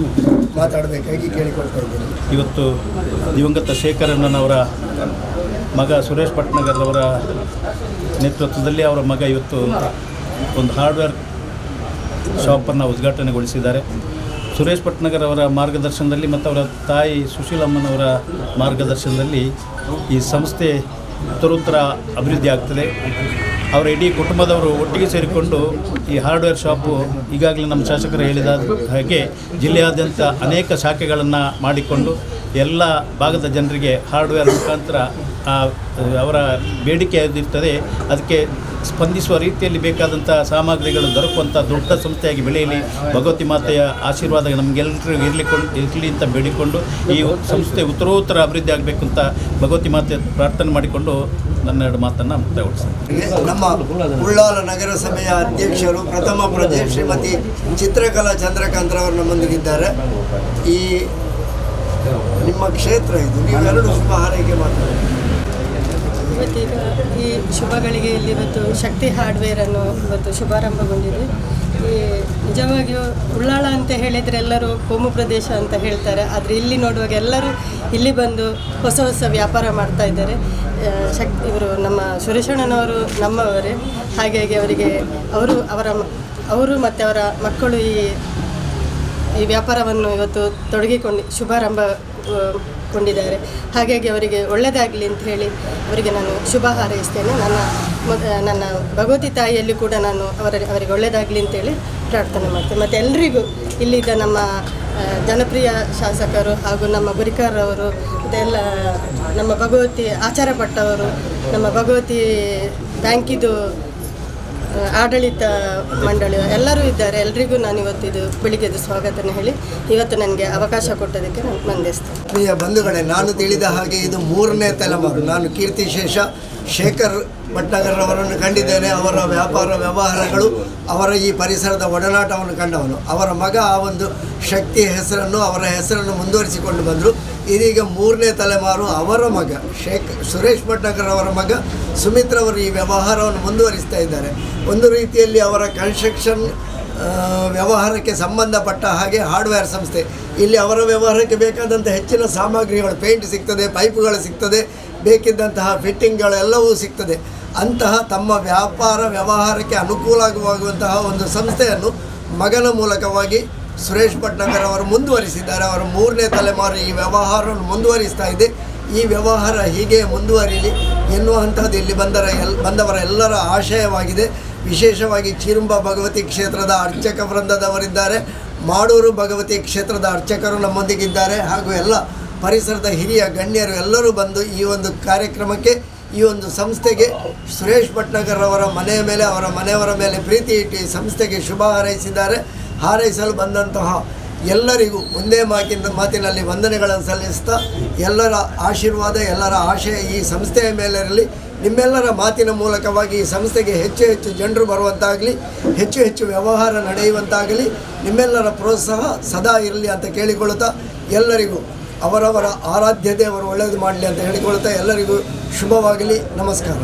ಮಾತಾಡಬೇಕಾಗಿ ಕೇಳಿಕೊಳ್ತಿದ್ದೀನಿ. ಇವತ್ತು ದಿವಂಗತ ಶೇಖರಣ್ಣನವರ ಮಗ ಸುರೇಶ್ ಭಟ್ನಗರ್ರವರ ನೇತೃತ್ವದಲ್ಲಿ ಅವರ ಮಗ ಇವತ್ತು ಒಂದು ಹಾರ್ಡ್ವೇರ್ ಶಾಪನ್ನು ಉದ್ಘಾಟನೆಗೊಳಿಸಿದ್ದಾರೆ. ಸುರೇಶ್ ಭಟ್ನಗರ್ ಅವರ ಮಾರ್ಗದರ್ಶನದಲ್ಲಿ ಮತ್ತು ಅವರ ತಾಯಿ ಸುಶೀಲಮ್ಮನವರ ಮಾರ್ಗದರ್ಶನದಲ್ಲಿ ಈ ಸಂಸ್ಥೆ ಉತ್ತರೋತ್ತರ ಅಭಿವೃದ್ಧಿ ಆಗ್ತದೆ. ಅವರ ಇಡೀ ಕುಟುಂಬದವರು ಒಟ್ಟಿಗೆ ಸೇರಿಕೊಂಡು ಈ ಹಾರ್ಡ್ವೇರ್ ಶಾಪು ಈಗಾಗಲೇ ನಮ್ಮ ಶಾಸಕರು ಹೇಳಿದ ಹಾಗೆ ಜಿಲ್ಲೆಯಾದ್ಯಂತ ಅನೇಕ ಶಾಖೆಗಳನ್ನು ಮಾಡಿಕೊಂಡು ಎಲ್ಲ ಭಾಗದ ಜನರಿಗೆ ಹಾರ್ಡ್ವೇರ್ ಮುಖಾಂತರ ಅವರ ಬೇಡಿಕೆ ಇರ್ತದೆ, ಅದಕ್ಕೆ ಸ್ಪಂದಿಸುವ ರೀತಿಯಲ್ಲಿ ಬೇಕಾದಂಥ ಸಾಮಗ್ರಿಗಳು ದೊರಕುವಂಥ ದೊಡ್ಡ ಸಂಸ್ಥೆಯಾಗಿ ಬೆಳೆಯಲಿ, ಭಗವತಿ ಮಾತೆಯ ಆಶೀರ್ವಾದ ನಮಗೆಲ್ಲರಿಗೂ ಇರಲಿ ಅಂತ ಬೇಡಿಕೊಂಡು ಈ ಸಂಸ್ಥೆ ಉತ್ತರೋತ್ತರ ಅಭಿವೃದ್ಧಿ ಆಗಬೇಕು ಅಂತ ಭಗವತಿ ಮಾತೆ ಪ್ರಾರ್ಥನೆ ಮಾಡಿಕೊಂಡು ನನ್ನೆರಡು ಮಾತನ್ನು ಮುಕ್ತಾಯಗೊಳಿಸ್ತೇನೆ. ನಮ್ಮ ಉಳ್ಳಾಲ ನಗರಸಭೆಯ ಅಧ್ಯಕ್ಷರು ಪ್ರಥಮ ಪ್ರಜೆ ಶ್ರೀಮತಿ ಚಿತ್ರಕಲಾ ಚಂದ್ರಕಾಂತ್ರವರು ನಮ್ಮೊಂದಿಗಿದ್ದಾರೆ. ಈ ನಿಮ್ಮ ಕ್ಷೇತ್ರ ಇದು, ನೀವೆರಡು ಶುಭ ಹಾರೈಕೆ ಮಾಡ್ತಾರೆ. ಇವತ್ತೀಗ ಈ ಶುಭಗಳಿಗೆಯಲ್ಲಿ ಇವತ್ತು ಶಕ್ತಿ ಹಾರ್ಡ್ವೇರನ್ನು ಇವತ್ತು ಶುಭಾರಂಭಗೊಂಡಿದೆ. ಈ ನಿಜವಾಗಿಯೂ ಉಳ್ಳಾಳ ಅಂತ ಹೇಳಿದರೆ ಎಲ್ಲರೂ ಕೋಮು ಪ್ರದೇಶ ಅಂತ ಹೇಳ್ತಾರೆ, ಆದರೆ ಇಲ್ಲಿ ನೋಡುವಾಗ ಎಲ್ಲರೂ ಇಲ್ಲಿ ಬಂದು ಹೊಸ ಹೊಸ ವ್ಯಾಪಾರ ಮಾಡ್ತಾ ಇದ್ದಾರೆ. ಇವರು ನಮ್ಮ ಸುರೇಶಣ್ಣನವರು ನಮ್ಮವರೇ, ಹಾಗಾಗಿ ಅವರಿಗೆ ಅವರು ಮತ್ತು ಅವರ ಮಕ್ಕಳು ಈ ವ್ಯಾಪಾರವನ್ನು ಇವತ್ತು ಶುಭಾರಂಭಗೊಂಡಿದ್ದಾರೆ. ಹಾಗಾಗಿ ಅವರಿಗೆ ಒಳ್ಳೆಯದಾಗಲಿ ಅಂತ ಹೇಳಿ ಅವರಿಗೆ ನಾನು ಶುಭ ಹಾರೈಸ್ತೇನೆ. ನನ್ನ ಭಗವತಿ ತಾಯಿಯಲ್ಲಿ ಕೂಡ ನಾನು ಅವರಿಗೆ ಒಳ್ಳೆಯದಾಗಲಿ ಅಂತೇಳಿ ಪ್ರಾರ್ಥನೆ ಮಾಡ್ತೇನೆ. ಮತ್ತು ಎಲ್ರಿಗೂ ಇಲ್ಲಿದ್ದ ನಮ್ಮ ಜನಪ್ರಿಯ ಶಾಸಕರು ಹಾಗೂ ನಮ್ಮ ಗುರಿಕಾರವರು ಮತ್ತು ಎಲ್ಲ ನಮ್ಮ ಭಗವತಿ ಆಚಾರ ಪಟ್ಟವರು, ನಮ್ಮ ಭಗವತಿ ಬ್ಯಾಂಕಿದು ಆಡಳಿತ ಮಂಡಳಿ ಎಲ್ಲರೂ ಇದ್ದಾರೆ. ಎಲ್ರಿಗೂ ನಾನು ಇವತ್ತಿದು ಬೆಳಿಗ್ಗೆದು ಸ್ವಾಗತನ ಹೇಳಿ ಇವತ್ತು ನನಗೆ ಅವಕಾಶ ಕೊಟ್ಟದಕ್ಕೆ ನಾನು ವಂದಿಸ್ತೇನೆ. ಪ್ರಿಯ ಬಂಧುಗಳೇ, ನಾನು ತಿಳಿದ ಹಾಗೆ ಇದು 3ನೇ ತಲೆಮಾರು. ನಾನು ಕೀರ್ತಿಶೇಷ ಶೇಖರ್ ಭಟ್ನಗರವರನ್ನು ಕಂಡಿದ್ದೇನೆ. ಅವರ ವ್ಯಾಪಾರ ವ್ಯವಹಾರಗಳು, ಅವರ ಈ ಪರಿಸರದ ಒಡನಾಟವನ್ನು ಕಂಡವನು. ಅವರ ಮಗ ಆ ಒಂದು ಶಕ್ತಿ ಹೆಸರನ್ನು, ಅವರ ಹೆಸರನ್ನು ಮುಂದುವರಿಸಿಕೊಂಡು ಬಂದರು. ಇದೀಗ 3ನೇ ತಲೆಮಾರು ಅವರ ಮಗ ಸುರೇಶ್ ಭಟ್ನಗರ್ ಅವರ ಮಗ ಸುಮಿತ್ರವರು ಈ ವ್ಯವಹಾರವನ್ನು ಮುಂದುವರಿಸ್ತಾ ಇದ್ದಾರೆ. ಒಂದು ರೀತಿಯಲ್ಲಿ ಅವರ ಕನ್ಸ್ಟ್ರಕ್ಷನ್ ವ್ಯವಹಾರಕ್ಕೆ ಸಂಬಂಧಪಟ್ಟ ಹಾಗೆ ಹಾರ್ಡ್ವೇರ್ ಸಂಸ್ಥೆ. ಇಲ್ಲಿ ಅವರ ವ್ಯವಹಾರಕ್ಕೆ ಬೇಕಾದಂಥ ಹೆಚ್ಚಿನ ಸಾಮಗ್ರಿಗಳು, ಪೇಂಟ್ ಸಿಗ್ತದೆ, ಪೈಪುಗಳು ಸಿಗ್ತದೆ, ಬೇಕಿದ್ದಂತಹ ಫಿಟ್ಟಿಂಗ್ಗಳೆಲ್ಲವೂ ಸಿಗ್ತದೆ. ಅಂತಹ ತಮ್ಮ ವ್ಯಾಪಾರ ವ್ಯವಹಾರಕ್ಕೆ ಅನುಕೂಲವಾಗುವಂತಹ ಒಂದು ಸಂಸ್ಥೆಯನ್ನು ಮಗನ ಮೂಲಕವಾಗಿ ಸುರೇಶ್ ಭಟ್ನಗರ್ ಅವರು ಮುಂದುವರಿಸಿದ್ದಾರೆ. ಅವರ 3ನೇ ತಲೆಮಾರು ಈ ವ್ಯವಹಾರವನ್ನು ಮುಂದುವರಿಸ್ತಾ ಇದೆ. ಈ ವ್ಯವಹಾರ ಹೀಗೆ ಮುಂದುವರಿಯಲಿ ಎನ್ನುವಂಥದ್ದು ಇಲ್ಲಿ ಬಂದವರ ಎಲ್ಲರ ಆಶಯವಾಗಿದೆ. ವಿಶೇಷವಾಗಿ ಚೀರುಂಬ ಭಗವತಿ ಕ್ಷೇತ್ರದ ಅರ್ಚಕ ವೃಂದದವರಿದ್ದಾರೆ, ಮಾಡೂರು ಭಗವತಿ ಕ್ಷೇತ್ರದ ಅರ್ಚಕರು ನಮ್ಮೊಂದಿಗಿದ್ದಾರೆ, ಹಾಗೂ ಎಲ್ಲ ಪರಿಸರದ ಹಿರಿಯ ಗಣ್ಯರು ಎಲ್ಲರೂ ಬಂದು ಈ ಒಂದು ಕಾರ್ಯಕ್ರಮಕ್ಕೆ, ಈ ಒಂದು ಸಂಸ್ಥೆಗೆ, ಸುರೇಶ್ ಭಟ್ನಗರ್ ಅವರ ಮನೆಯ ಮೇಲೆ, ಅವರ ಮನೆಯವರ ಮೇಲೆ ಪ್ರೀತಿ ಇಟ್ಟು ಈ ಸಂಸ್ಥೆಗೆ ಶುಭ ಹಾರೈಸಿದ್ದಾರೆ. ಹಾರೈಸಲು ಬಂದಂತಹ ಎಲ್ಲರಿಗೂ ಒಂದೇ ಮಾತಿನಲ್ಲಿ ವಂದನೆಗಳನ್ನು ಸಲ್ಲಿಸ್ತಾ, ಎಲ್ಲರ ಆಶೀರ್ವಾದ, ಎಲ್ಲರ ಆಶಯ ಈ ಸಂಸ್ಥೆಯ ಮೇಲಿರಲಿ. ನಿಮ್ಮೆಲ್ಲರ ಮಾತಿನ ಮೂಲಕವಾಗಿ ಈ ಸಂಸ್ಥೆಗೆ ಹೆಚ್ಚು ಹೆಚ್ಚು ಜನರು ಬರುವಂತಾಗಲಿ, ಹೆಚ್ಚು ಹೆಚ್ಚು ವ್ಯವಹಾರ ನಡೆಯುವಂತಾಗಲಿ, ನಿಮ್ಮೆಲ್ಲರ ಪ್ರೋತ್ಸಾಹ ಸದಾ ಇರಲಿ ಅಂತ ಕೇಳಿಕೊಳ್ಳುತ್ತಾ, ಎಲ್ಲರಿಗೂ ಅವರವರ ಆರಾಧ್ಯ ದೇವರು ಒಳ್ಳೆಯದು ಮಾಡಲಿ ಅಂತ ಹೇಳಿಕೊಳ್ತಾ ಎಲ್ಲರಿಗೂ ಶುಭವಾಗಲಿ. ನಮಸ್ಕಾರ.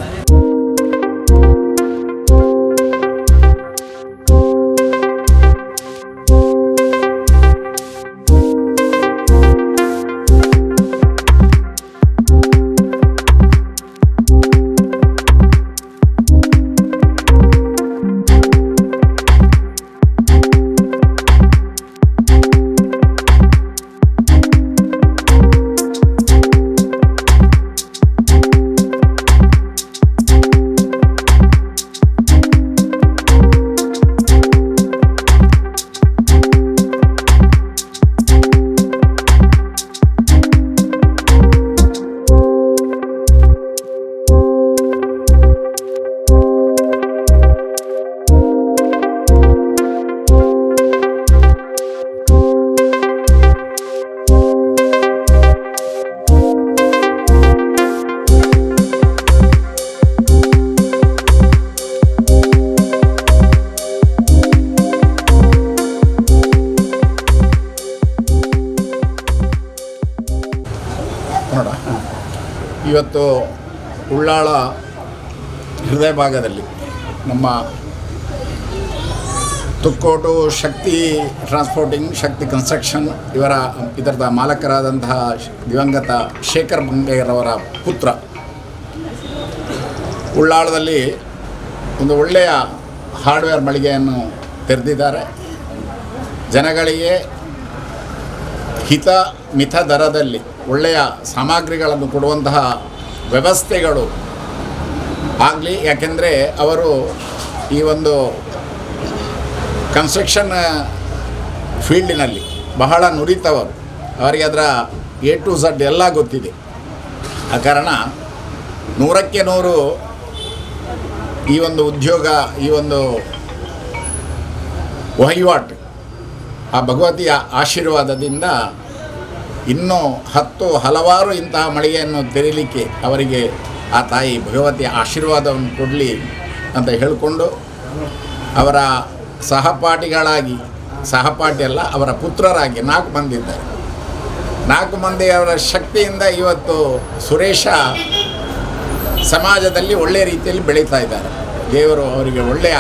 ಇವತ್ತು ಉಳ್ಳಾಳ ಹೃದಯ ಭಾಗದಲ್ಲಿ ನಮ್ಮ ತುಕ್ಕೋಟು ಶಕ್ತಿ ಟ್ರಾನ್ಸ್ಪೋರ್ಟಿಂಗ್, ಶಕ್ತಿ ಕನ್ಸ್ಟ್ರಕ್ಷನ್ ಇದರದ ಮಾಲಕರಾದಂತಹ ದಿವಂಗತ ಶೇಖರ್ ಬಂಗೇರವರ ಪುತ್ರ ಉಳ್ಳಾಳದಲ್ಲಿ ಒಂದು ಒಳ್ಳೆಯ ಹಾರ್ಡ್ವೇರ್ ಮಳಿಗೆಯನ್ನು ತೆರೆದಿದ್ದಾರೆ. ಜನಗಳಿಗೆ ಮಿತ ದರದಲ್ಲಿ ಒಳ್ಳೆಯ ಸಾಮಗ್ರಿಗಳನ್ನು ಕೊಡುವಂತಹ ವ್ಯವಸ್ಥೆಗಳು ಆಗಲಿ. ಯಾಕೆಂದರೆ ಅವರು ಈ ಒಂದು ಕನ್ಸ್ಟ್ರಕ್ಷನ್ ಫೀಲ್ಡಿನಲ್ಲಿ ಬಹಳ ನುರಿತವರು, ಅವರಿಗೆ ಅದರ A to Z ಎಲ್ಲ ಗೊತ್ತಿದೆ. ಆ ಕಾರಣ 100ಕ್ಕೆ 100 ಈ ಒಂದು ಉದ್ಯೋಗ, ಈ ಒಂದು ವಹಿವಾಟು ಆ ಭಗವತಿಯ ಆಶೀರ್ವಾದದಿಂದ ಇನ್ನೂ ಹಲವಾರು ಇಂತಹ ಮಳಿಗೆಯನ್ನು ತೆರೀಲಿಕ್ಕೆ ಅವರಿಗೆ ಆ ತಾಯಿ ಭಗವತಿಯ ಆಶೀರ್ವಾದವನ್ನು ಕೊಡಲಿ ಅಂತ ಹೇಳಿಕೊಂಡು, ಅವರ ಸಹಪಾಠಿಯಲ್ಲ ಅವರ ಪುತ್ರರಾಗಿ 4 ಮಂದಿ ಇದ್ದಾರೆ. 4 ಮಂದಿ ಅವರ ಶಕ್ತಿಯಿಂದ ಇವತ್ತು ಸುರೇಶ ಸಮಾಜದಲ್ಲಿ ಒಳ್ಳೆಯ ರೀತಿಯಲ್ಲಿ ಬೆಳೀತಾ ಇದ್ದಾರೆ. ದೇವರು ಅವರಿಗೆ ಒಳ್ಳೆಯ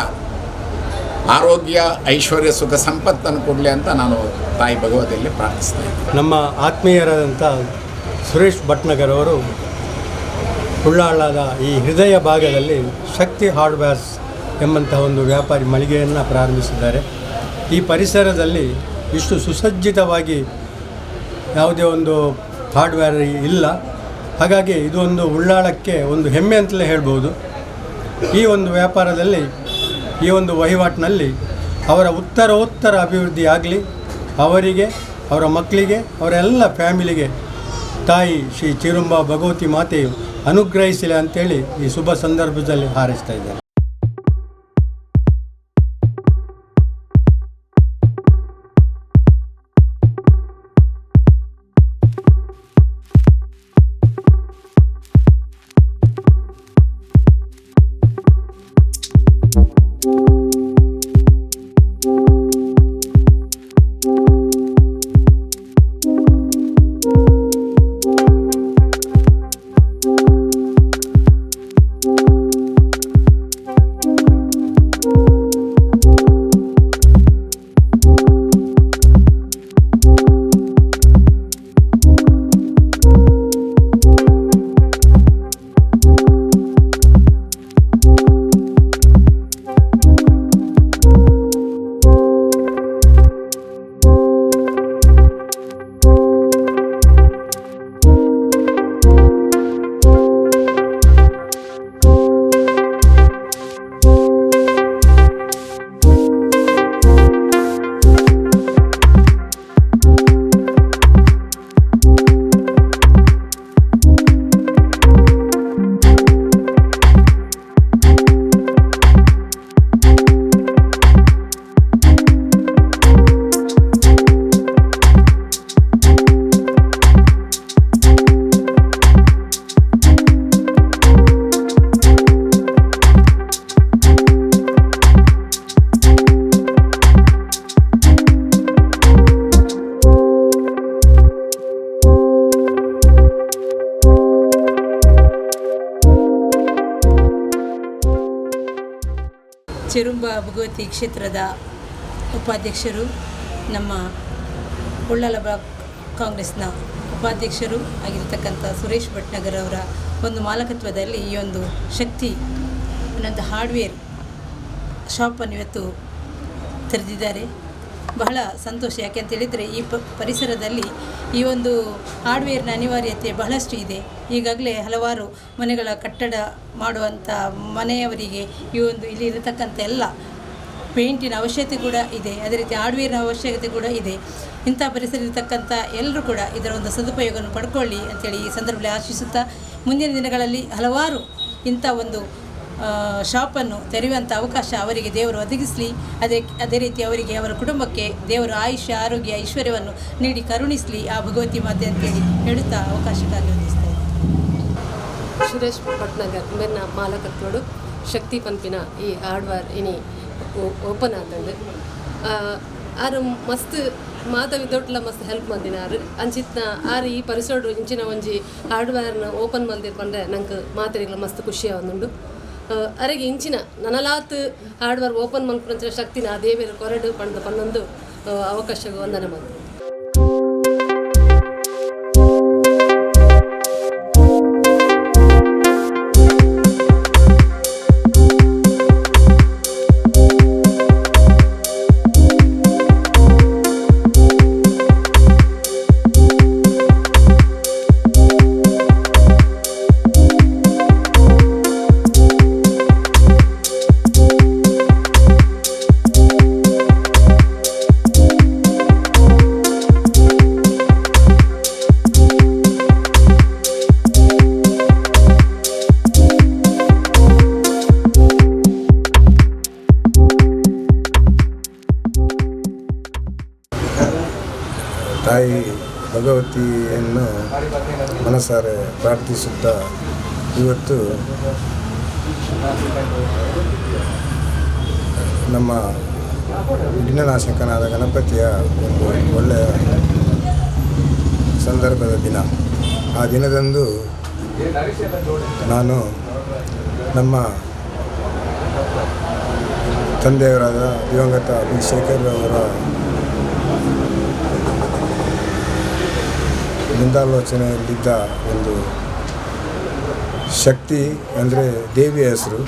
ಆರೋಗ್ಯ, ಐಶ್ವರ್ಯ, ಸುಖ ಸಂಪತ್ತನ್ನು ಕೊಡಲಿ ಅಂತ ನಾನು ತಾಯಿ ಭಗವತಿಯಲ್ಲಿ ಪ್ರಾರ್ಥಿಸ್ತೇನೆ. ನಮ್ಮ ಆತ್ಮೀಯರಾದಂಥ ಸುರೇಶ್ ಭಟ್ನಗರ್ ಅವರು ಉಳ್ಳಾಳದ ಈ ಹೃದಯ ಭಾಗದಲ್ಲಿ ಶಕ್ತಿ ಹಾರ್ಡ್ವೇರ್ಸ್ ಎಂಬಂತಹ ಒಂದು ವ್ಯಾಪಾರಿ ಮಳಿಗೆಯನ್ನು ಪ್ರಾರಂಭಿಸಿದ್ದಾರೆ. ಈ ಪರಿಸರದಲ್ಲಿ ಇಷ್ಟು ಸುಸಜ್ಜಿತವಾಗಿ ಯಾವುದೇ ಒಂದು ಹಾರ್ಡ್ವೇರ್ ಇಲ್ಲ. ಹಾಗಾಗಿ ಇದು ಒಂದು ಉಳ್ಳಾಳಕ್ಕೆ ಒಂದು ಹೆಮ್ಮೆ ಅಂತಲೇ ಹೇಳ್ಬೋದು. ಈ ಒಂದು ವ್ಯಾಪಾರದಲ್ಲಿ, ಈ ಒಂದು ವಹಿವಾಟಿನಲ್ಲಿ ಅವರ ಉತ್ತರೋತ್ತರ ಅಭಿವೃದ್ಧಿ ಆಗಲಿ, ಅವರಿಗೆ, ಅವರ ಮಕ್ಕಳಿಗೆ, ಅವರೆಲ್ಲ ಫ್ಯಾಮಿಲಿಗೆ ತಾಯಿ ಶ್ರೀ ಚೀರುಂಬ ಭಗವತಿ ಮಾತೆಯು ಅನುಗ್ರಹಿಸಲಿ ಅಂತೇಳಿ ಈ ಶುಭ ಸಂದರ್ಭದಲ್ಲಿ ಹಾರೈಸ್ತಾ ಇದ್ದಾರೆ. ಶಿರುಂಬ ಭಗವತಿ ಕ್ಷೇತ್ರದ ಉಪಾಧ್ಯಕ್ಷರು, ನಮ್ಮ ಉಳ್ಳಾಲ ಬ್ಲಾಕ್ ಕಾಂಗ್ರೆಸ್ನ ಉಪಾಧ್ಯಕ್ಷರು ಆಗಿರತಕ್ಕಂಥ ಸುರೇಶ್ ಭಟ್ನಗರ್ ಅವರ ಒಂದು ಮಾಲಕತ್ವದಲ್ಲಿ ಈ ಒಂದು ಶಕ್ತಿ ಅನ್ನೋಂಥ ಹಾರ್ಡ್ವೇರ್ ಶಾಪನ್ನು ಇವತ್ತು ತೆರೆದಿದ್ದಾರೆ. ಬಹಳ ಸಂತೋಷ. ಯಾಕೆಂತೇಳಿದರೆ ಈ ಪರಿಸರದಲ್ಲಿ ಈ ಒಂದು ಹಾರ್ಡ್ವೇರ್ನ ಅನಿವಾರ್ಯತೆ ಬಹಳಷ್ಟು ಇದೆ. ಈಗಾಗಲೇ ಹಲವಾರು ಮನೆಗಳ ಕಟ್ಟಡ ಮಾಡುವಂಥ ಮನೆಯವರಿಗೆ ಈ ಒಂದು ಇಲ್ಲಿ ಇರತಕ್ಕಂಥ ಎಲ್ಲ ಪೇಂಟಿನ ಅವಶ್ಯಕತೆ ಕೂಡ ಇದೆ, ಅದೇ ರೀತಿ ಹಾರ್ಡ್ವೇರ್ನ ಅವಶ್ಯಕತೆ ಕೂಡ ಇದೆ. ಇಂಥ ಪರಿಸರ ಇರತಕ್ಕಂಥ ಎಲ್ಲರೂ ಕೂಡ ಇದರ ಒಂದು ಸದುಪಯೋಗವನ್ನು ಪಡ್ಕೊಳ್ಳಿ ಅಂತೇಳಿ ಈ ಸಂದರ್ಭದಲ್ಲಿ ಆಶಿಸುತ್ತಾ, ಮುಂದಿನ ದಿನಗಳಲ್ಲಿ ಹಲವಾರು ಇಂಥ ಒಂದು ಶಾಪನ್ನು ತೆರೆಯುವಂಥ ಅವಕಾಶ ಅವರಿಗೆ ದೇವರು ಒದಗಿಸಲಿ. ಅದೇ ರೀತಿ ಅವರಿಗೆ, ಅವರ ಕುಟುಂಬಕ್ಕೆ ದೇವರು ಆಯುಷ್ಯ, ಆರೋಗ್ಯ, ಐಶ್ವರ್ಯವನ್ನು ನೀಡಿ ಕರುಣಿಸಲಿ ಆ ಭಗವತಿ ಮಾತೆ ಅಂತೇಳಿ ಹೇಳುತ್ತಾ ಅವಕಾಶಕ್ಕಾಗಿ ವಂದಿಸ್ತಾ ಇದ್ದೀನಿ. ಸುರೇಶ್ ಭಟ್ನಗರ್ ಮೇರಿನ ಮಾಲಕತ್ವಡು ಶಕ್ತಿ ಪಂಪಿನ ಈ ಹಾರ್ಡ್ವೇರ್ ಇನಿ ಓಪನ್ ಆತಂಡು ಆರು ಮಸ್ತ್ ಮಾತಾವಿದ್ದೊಟ್ಲ ಮಸ್ತ್ ಹೆಲ್ಪ್ ಮಂದಿನಾರು ಅಂಚಿತ್ನ ಆರು ಈ ಪರಿಸರ ಇಂಚಿನ ಒಂಜಿ ಹಾರ್ಡ್ವೇರ್ನ ಓಪನ್ ಮಂದಿರ್ ಬಂದರೆ ನಂಗೆ ಮಾತಾಡಿಗಳ ಮಸ್ತ್ ಖುಷಿ ಆವೊಂದುಂಡು. ಅರೆಗೆ ಇಂಚಿನ ನನಲಾತ್ ಹಾರ್ಡ್ವೇರ್ ಓಪನ್ ಮನ್ಪುನ ಶಕ್ತಿನ ಆ ದೇವಿಯರ ಕೊರಡು ಪಂಡು ಪನ್ನೊಂದು ಅವಕಾಶ ವಂದನೆ ಮಾಡಿ. ತಾಯಿ ಭಗವತಿಯನ್ನು ಮನಸಾರೆ ಪ್ರಾರ್ಥಿಸುತ್ತಾ ಇವತ್ತು ನಮ್ಮ ವಿಘ್ನನಾಶಕನಾದ ಗಣಪತಿಯ ಒಂದು ಒಳ್ಳೆಯ ಸಂದರ್ಭದ ದಿನ. ಆ ದಿನದಂದು ನಾನು ನಮ್ಮ ತಂದೆಯವರಾದ ದಿವಂಗತ ಅಭಿಷೇಕರ್ ಅವರ ಮುಂದಾಲೋಚನೆಯಲ್ಲಿದ್ದ ಒಂದು ಶಕ್ತಿ ಅಂದರೆ ದೇವಿಯ ಹೆಸರು,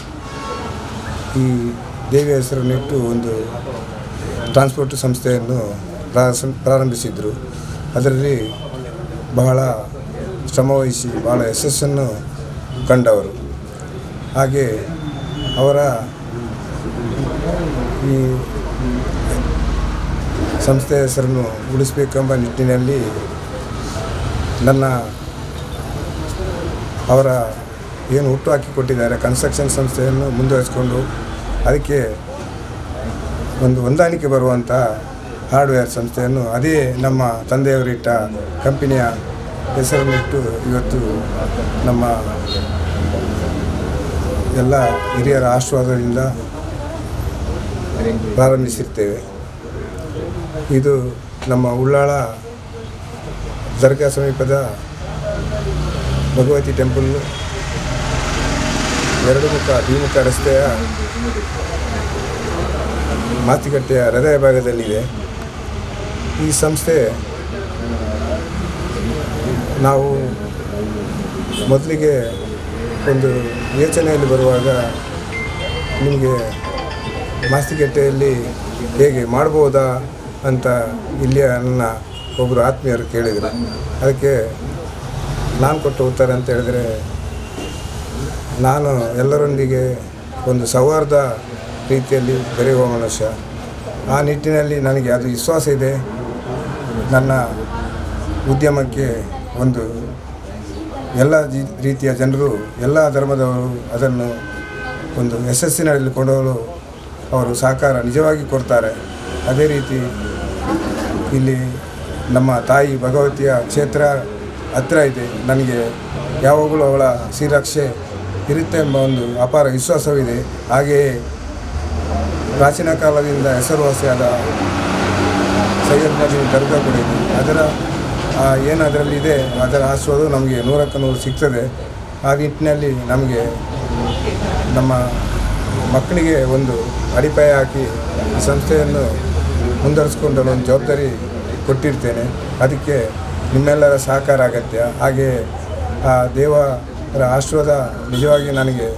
ಈ ದೇವಿಯ ಹೆಸರನ್ನಿಟ್ಟು ಒಂದು ಟ್ರಾನ್ಸ್ಪೋರ್ಟ್ ಸಂಸ್ಥೆಯನ್ನು ಪ್ರಾರಂಭಿಸಿದರು. ಅದರಲ್ಲಿ ಬಹಳ ಶ್ರಮವಹಿಸಿ ಬಹಳ ಯಶಸ್ಸನ್ನು ಕಂಡವರು. ಹಾಗೆ ಅವರ ಈ ಸಂಸ್ಥೆಯ ಹೆಸರನ್ನು ಉಳಿಸಬೇಕೆಂಬ ನಿಟ್ಟಿನಲ್ಲಿ ಅವರ ಏನು ಹುಟ್ಟು ಹಾಕಿಕೊಟ್ಟಿದ್ದಾರೆ ಕನ್ಸ್ಟ್ರಕ್ಷನ್ ಸಂಸ್ಥೆಯನ್ನು ಮುಂದುವರಿಸಿಕೊಂಡು ಅದಕ್ಕೆ ಒಂದು ಹೊಂದಾಣಿಕೆ ಬರುವಂಥ ಹಾರ್ಡ್ವೇರ್ ಸಂಸ್ಥೆಯನ್ನು ಅದೇ ನಮ್ಮ ತಂದೆಯವರಿಟ್ಟ ಕಂಪನಿಯ ಹೆಸರನ್ನಿಟ್ಟು ಇವತ್ತು ನಮ್ಮ ಎಲ್ಲ ಹಿರಿಯರ ಆಶೀರ್ವಾದದಿಂದ ಪ್ರಾರಂಭಿಸಿರ್ತೇವೆ. ಇದು ನಮ್ಮ ಉಳ್ಳಾಳ ದರ್ಗಾ ಸಮೀಪದ ಭಗವತಿ ಟೆಂಪಲ್ ದ್ವಿಮುಖ ರಸ್ತೆಯ ಮಾತಿಕಟ್ಟೆಯ ಹೃದಯ ಭಾಗದಲ್ಲಿದೆ. ಈ ಸಂಸ್ಥೆ ನಾವು ಮೊದಲಿಗೆ ಒಂದು ಯೋಚನೆಯಲ್ಲಿ ಬರುವಾಗ ನಿಮಗೆ ಮಾಸ್ತಿಕಟ್ಟೆಯಲ್ಲಿ ಹೇಗೆ ಮಾಡ್ಬೋದಾ ಅಂತ ಇಲ್ಲಿಯ ನನ್ನ ಒಬ್ಬರು ಆತ್ಮೀಯರು ಕೇಳಿದರು. ಅದಕ್ಕೆ ನಾನು ಕೊಟ್ಟ ಉತ್ತರ ಅಂತ ಹೇಳಿದರೆ, ನಾನು ಎಲ್ಲರೊಂದಿಗೆ ಒಂದು ಸೌಹಾರ್ದ ರೀತಿಯಲ್ಲಿ ಬೆರೆಯುವ ಮನುಷ್ಯ. ಆ ನಿಟ್ಟಿನಲ್ಲಿ ನನಗೆ ಅದು ವಿಶ್ವಾಸ ಇದೆ. ನನ್ನ ಉದ್ಯಮಕ್ಕೆ ಒಂದು ಎಲ್ಲ ರೀತಿಯ ಜನರು, ಎಲ್ಲ ಧರ್ಮದವರು ಅದನ್ನು ಒಂದು ಯಶಸ್ಸಿನಲ್ಲಿ ಕೊಂಡವರು ಅವರು ಸಹಕಾರ ನಿಜವಾಗಿ ಕೊಡ್ತಾರೆ. ಅದೇ ರೀತಿ ಇಲ್ಲಿ ನಮ್ಮ ತಾಯಿ ಭಗವತಿಯ ಕ್ಷೇತ್ರ ಹತ್ತಿರ ಇದೆ. ನನಗೆ ಯಾವಾಗಲೂ ಅವಳ ಶ್ರೀರಕ್ಷೆ ಇರುತ್ತೆ ಎಂಬ ಒಂದು ಅಪಾರ ವಿಶ್ವಾಸವಿದೆ. ಹಾಗೆಯೇ ಪ್ರಾಚೀನ ಕಾಲದಿಂದ ಹೆಸರುವಾಸಿಯಾದ ಸೈಯದ್ನಲ್ಲಿ ದರ್ಗಾ ಕೂಡ ಇದೆ. ಅದರ ಏನು ಅದರಲ್ಲಿದೆ ಅದರ ಆಸ್ವಾದ ನಮಗೆ 100ಕ್ಕೆ 100 ಸಿಗ್ತದೆ. ಆ ನಿಟ್ಟಿನಲ್ಲಿ ನಮಗೆ ನಮ್ಮ ಮಕ್ಕಳಿಗೆ ಒಂದು ಅಡಿಪಾಯ ಹಾಕಿ ಈ ಸಂಸ್ಥೆಯನ್ನು ಮುಂದುವರಿಸಿಕೊಂಡು ಒಂದು ಜವಾಬ್ದಾರಿ ಕೊಟ್ಟಿರ್ತೇನೆ. ಅದಕ್ಕೆ ನಿಮ್ಮೆಲ್ಲರ ಸಹಕಾರ ಅಗತ್ಯ. ಹಾಗೆ ಆ ದೇವರ ಆಶೀರ್ವಾದ ನಿಜವಾಗಿ ನನಗೆ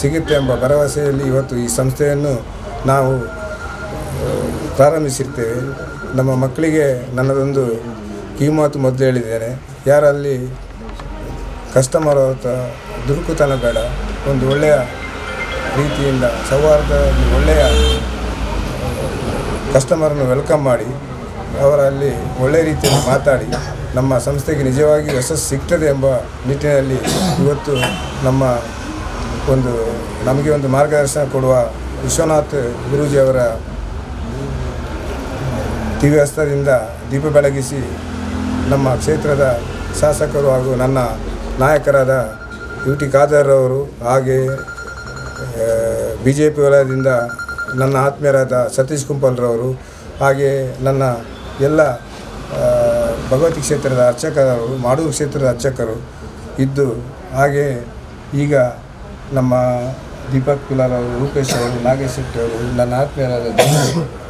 ಸಿಗುತ್ತೆ ಎಂಬ ಭರವಸೆಯಲ್ಲಿ ಇವತ್ತು ಈ ಸಂಸ್ಥೆಯನ್ನು ನಾವು ಪ್ರಾರಂಭಿಸಿರ್ತೇವೆ. ನಮ್ಮ ಮಕ್ಕಳಿಗೆ ನನ್ನದೊಂದು ಕಿವಿಮಾತು ಮೊದಲು ಹೇಳಿದ್ದೇನೆ, ಯಾರಲ್ಲಿ ಕಸ್ಟಮರ್ ದುಡುಕುತನ ಬೇಡ, ಒಂದು ಒಳ್ಳೆಯ ರೀತಿಯಿಂದ ಸೌಹಾರ್ದದಲ್ಲಿ ಒಳ್ಳೆಯ ಕಸ್ಟಮರನ್ನು ವೆಲ್ಕಮ್ ಮಾಡಿ ಅವರಲ್ಲಿ ಒಳ್ಳೆಯ ರೀತಿಯಲ್ಲಿ ಮಾತಾಡಿ ನಮ್ಮ ಸಂಸ್ಥೆಗೆ ನಿಜವಾಗಿ ಯಶಸ್ಸು ಸಿಗ್ತದೆ ಎಂಬ ನಿಟ್ಟಿನಲ್ಲಿ ಇವತ್ತು ನಮಗೆ ಒಂದು ಮಾರ್ಗದರ್ಶನ ಕೊಡುವ ವಿಶ್ವನಾಥ್ ಗುರೂಜಿಯವರ ದಿವ್ಯಹಸ್ತದಿಂದ ದೀಪ ಬೆಳಗಿಸಿ ನಮ್ಮ ಕ್ಷೇತ್ರದ ಶಾಸಕರು ಹಾಗೂ ನನ್ನ ನಾಯಕರಾದ UT ಖಾದರ್ ಅವರು, ಹಾಗೆ BJP ವಲಯದಿಂದ ನನ್ನ ಆತ್ಮೀಯರಾದ ಸತೀಶ್ ಕುಂಪಲ್ರವರು, ಹಾಗೆ ನನ್ನ ಎಲ್ಲ ಭಗವತಿ ಕ್ಷೇತ್ರದ ಅರ್ಚಕರು, ಮಾಡೂರು ಕ್ಷೇತ್ರದ ಅರ್ಚಕರು ಇದ್ದು, ಹಾಗೆ ಈಗ ನಮ್ಮ ದೀಪಕ್ ಪಿಲಾರ್ ಅವರು, ರೂಪೇಶ್ ಅವರು, ನಾಗೇಶ್ ಶೆಟ್ಟಿ ಅವರು, ನನ್ನ ಆತ್ಮೀಯರಾದ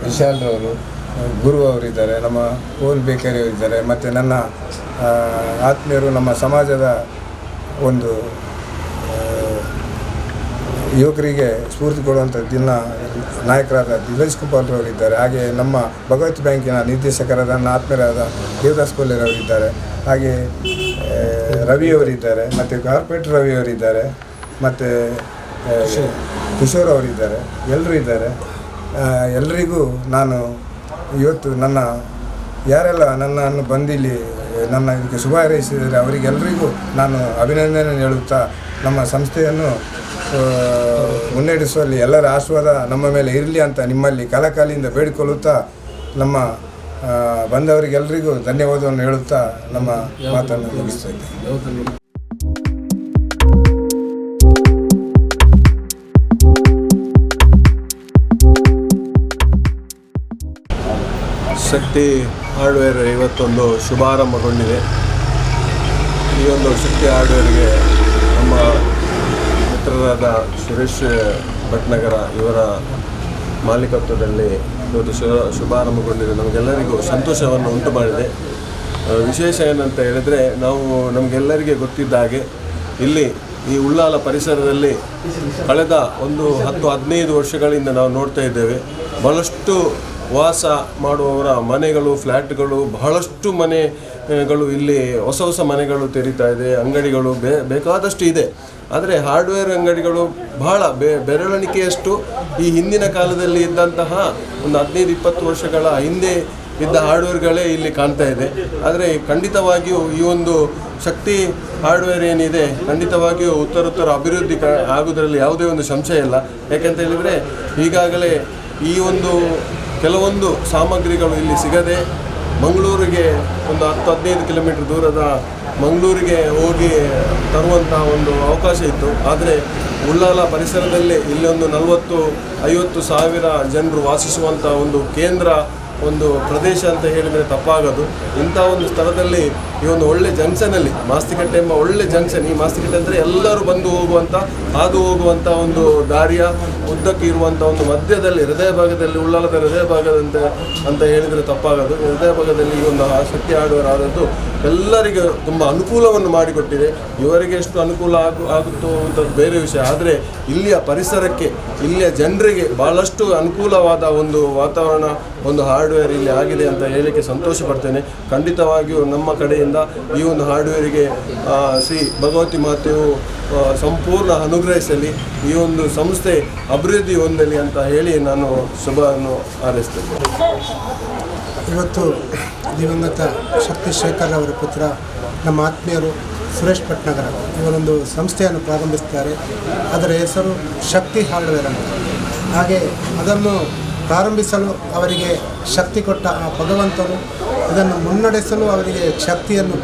ವಿಶಾಲ್ರವರು, ಗುರು ಅವರಿದ್ದಾರೆ, ನಮ್ಮ ಓಲ್ ಬೇಕರಿ ಅವರಿದ್ದಾರೆ, ಮತ್ತು ನನ್ನ ಆತ್ಮೀಯರು ನಮ್ಮ ಸಮಾಜದ ಒಂದು ಯುವಕರಿಗೆ ಸ್ಫೂರ್ತಿ ಕೊಡುವಂಥ ನಾಯಕರಾದ ದಿನೇಶ್ ಕುಂಪಾಲ್ರವರಿದ್ದಾರೆ. ಹಾಗೆ ನಮ್ಮ ಭಗವತಿ ಬ್ಯಾಂಕಿನ ನಿರ್ದೇಶಕರಾದ ನನ್ನ ಆತ್ಮೀಯರಾದ ದೇವದಾಸ್ ಕೊಲ್ಲೆರವರಿದ್ದಾರೆ, ಹಾಗೆ ರವಿಯವರಿದ್ದಾರೆ, ಮತ್ತು ಕಾರ್ಪೊರೇಟರ್ ರವಿಯವರಿದ್ದಾರೆ, ಮತ್ತು ಕಿಶೋರ್ ಅವರಿದ್ದಾರೆ, ಎಲ್ಲರೂ ಇದ್ದಾರೆ. ಎಲ್ಲರಿಗೂ ನಾನು ಇವತ್ತು ಯಾರೆಲ್ಲ ನನ್ನನ್ನು ಬಂದಿಲ್ಲಿ ನನ್ನ ಇದಕ್ಕೆ ಶುಭ ಹಾರೈಸಿದರೆ ಅವರಿಗೆಲ್ಲರಿಗೂ ನಾನು ಅಭಿನಂದನೆ ಹೇಳುತ್ತಾ ನಮ್ಮ ಸಂಸ್ಥೆಯನ್ನು ಮುನ್ನಡೆಸುವಲ್ಲಿ ಎಲ್ಲರ ಆಶೀರ್ವಾದ ನಮ್ಮ ಮೇಲೆ ಇರಲಿ ಅಂತ ನಿಮ್ಮಲ್ಲಿ ಕಳಕಳಿಯಿಂದ ಬೇಡಿಕೊಳ್ಳುತ್ತಾ ನಮ್ಮ ಬಂದವರಿಗೆಲ್ಲರಿಗೂ ಧನ್ಯವಾದವನ್ನು ಹೇಳುತ್ತಾ ನಮ್ಮ ಮಾತನ್ನು ಮುಗಿಸ್ತಾ ಇದ್ದೇನೆ. ಶಕ್ತಿ ಹಾರ್ಡ್ವೇರ್ ಇವತ್ತೊಂದು ಶುಭಾರಂಭಗೊಂಡಿದೆ. ಈ ಒಂದು ಶಕ್ತಿ ಹಾರ್ಡ್ವೇರ್ಗೆ ನಮ್ಮ ಮಿತ್ರರಾದ ಸುರೇಶ್ ಭಟ್ನಗರ ಇವರ ಮಾಲೀಕತ್ವದಲ್ಲಿ ಇವತ್ತು ಶುಭಾರಂಭಗೊಂಡಿದೆ. ನಮಗೆಲ್ಲರಿಗೂ ಸಂತೋಷವನ್ನು ಉಂಟು ಮಾಡಿದೆ. ವಿಶೇಷ ಏನಂತ ಹೇಳಿದರೆ, ನಮಗೆಲ್ಲರಿಗೆ ಗೊತ್ತಿದ್ದ ಹಾಗೆ ಇಲ್ಲಿ ಈ ಉಳ್ಳಾಲ ಪರಿಸರದಲ್ಲಿ ಕಳೆದ ಒಂದು 10-15 ವರ್ಷಗಳಿಂದ ನಾವು ನೋಡ್ತಾ ಇದ್ದೇವೆ, ಬಹಳಷ್ಟು ವಾಸ ಮಾಡುವವರ ಮನೆಗಳು, ಫ್ಲ್ಯಾಟ್ಗಳು, ಬಹಳಷ್ಟು ಮನೆಗಳು ಇಲ್ಲಿ ಹೊಸ ಮನೆಗಳು ತೆರೀತಾ ಇದೆ, ಅಂಗಡಿಗಳು ಬೇಕಾದಷ್ಟು ಇದೆ. ಆದರೆ ಹಾರ್ಡ್ವೇರ್ ಅಂಗಡಿಗಳು ಬಹಳ ಬೆರಳೆಣಿಕೆಯಷ್ಟು ಈ ಹಿಂದಿನ ಕಾಲದಲ್ಲಿ ಇದ್ದಂತಹ ಒಂದು 15-20 ವರ್ಷಗಳ ಹಿಂದೆ ಇದ್ದ ಹಾರ್ಡ್ವೇರ್ಗಳೇ ಇಲ್ಲಿ ಕಾಣ್ತಾ ಇದೆ. ಆದರೆ ಖಂಡಿತವಾಗಿಯೂ ಈ ಒಂದು ಶಕ್ತಿ ಹಾರ್ಡ್ವೇರ್ ಏನಿದೆ ಖಂಡಿತವಾಗಿಯೂ ಉತ್ತರೋತ್ತರ ಅಭಿವೃದ್ಧಿ ಆಗುವುದರಲ್ಲಿ ಯಾವುದೇ ಒಂದು ಸಂಶಯ ಇಲ್ಲ. ಯಾಕೆಂತ ಹೇಳಿದರೆ ಈಗಾಗಲೇ ಈ ಒಂದು ಕೆಲವೊಂದು ಸಾಮಗ್ರಿಗಳು ಇಲ್ಲಿ ಸಿಗದೆ ಮಂಗಳೂರಿಗೆ ಒಂದು 10-15 ಕಿಲೋಮೀಟರ್ ದೂರದ ಮಂಗಳೂರಿಗೆ ಹೋಗಿ ತರುವಂಥ ಒಂದು ಅವಕಾಶ ಇತ್ತು. ಆದರೆ ಉಳ್ಳಾಲ ಪರಿಸರದಲ್ಲಿ ಇಲ್ಲಿ ಒಂದು 40-50 ಸಾವಿರ ಜನರು ವಾಸಿಸುವಂಥ ಒಂದು ಕೇಂದ್ರ ಒಂದು ಪ್ರದೇಶ ಅಂತ ಹೇಳಿದರೆ ತಪ್ಪಾಗೋದು. ಇಂಥ ಒಂದು ಸ್ಥಳದಲ್ಲಿ ಈ ಒಂದು ಒಳ್ಳೆ ಜಂಕ್ಷನಲ್ಲಿ ಮಾಸ್ತಿಕಟ್ಟೆ ಎಂಬ ಒಳ್ಳೆ ಜಂಕ್ಷನ್, ಈ ಮಾಸ್ತಿಕಟ್ಟೆ ಅಂದರೆ ಎಲ್ಲರೂ ಬಂದು ಹಾದು ಹೋಗುವಂಥ ಒಂದು ದಾರಿಯ ಉದ್ದಕ್ಕೆ ಇರುವಂಥ ಒಂದು ಮಧ್ಯದಲ್ಲಿ ಹೃದಯ ಭಾಗದಲ್ಲಿ, ಉಳ್ಳಾಲದ ಹೃದಯ ಭಾಗದಂತೆ ಅಂತ ಹೇಳಿದರೆ ತಪ್ಪಾಗೋದು. ಹೃದಯ ಭಾಗದಲ್ಲಿ ಈ ಒಂದು ಶಕ್ತಿ ಆಡುವರಾದದ್ದು ಎಲ್ಲರಿಗೂ ತುಂಬ ಅನುಕೂಲವನ್ನು ಮಾಡಿಕೊಟ್ಟಿದೆ. ಇವರಿಗೆ ಎಷ್ಟು ಅನುಕೂಲ ಆಗುತ್ತೋ ಅಂತ ಬೇರೆ ವಿಷಯ, ಆದರೆ ಇಲ್ಲಿಯ ಪರಿಸರಕ್ಕೆ, ಇಲ್ಲಿಯ ಜನರಿಗೆ ಭಾಳಷ್ಟು ಅನುಕೂಲವಾದ ಒಂದು ವಾತಾವರಣ, ಒಂದು ಹಾರ್ಡ್ವೇರ್ ಇಲ್ಲಿ ಆಗಿದೆ ಅಂತ ಹೇಳಲಿಕ್ಕೆ ಸಂತೋಷ ಪಡ್ತೇನೆ. ಖಂಡಿತವಾಗಿಯೂ ನಮ್ಮ ಕಡೆಯಿಂದ ಈ ಒಂದು ಹಾರ್ಡ್ವೇರಿಗೆ ಶ್ರೀ ಭಗವತಿ ಮಾತೆಯು ಸಂಪೂರ್ಣ ಅನುಗ್ರಹಿಸಲಿ, ಈ ಒಂದು ಸಂಸ್ಥೆ ಅಭಿವೃದ್ಧಿ ಹೊಂದಲಿ ಅಂತ ಹೇಳಿ ನಾನು ಶುಭವನ್ನು ಹಾರೈಸ್ತೇನೆ. ಇವತ್ತು ದಿವಂಗತ ಶಕ್ತಿ ಶೇಖರ್ ಅವರ ಪುತ್ರ ನಮ್ಮ ಆತ್ಮೀಯರು ಸುರೇಶ್ ಭಟ್ನಗರ ಇವರೊಂದು ಸಂಸ್ಥೆಯನ್ನು ಪ್ರಾರಂಭಿಸಿದ್ದಾರೆ. ಅದರ ಹೆಸರು ಶಕ್ತಿ ಹಾರ್ಡ್ವೇರ್ ಅಂತ. ಹಾಗೆ ಅದನ್ನು ಪ್ರಾರಂಭಿಸಲು ಅವರಿಗೆ ಶಕ್ತಿ ಕೊಟ್ಟ ಆ ಭಗವಂತನು ಇದನ್ನು ಮುನ್ನಡೆಸಲು ಅವರಿಗೆ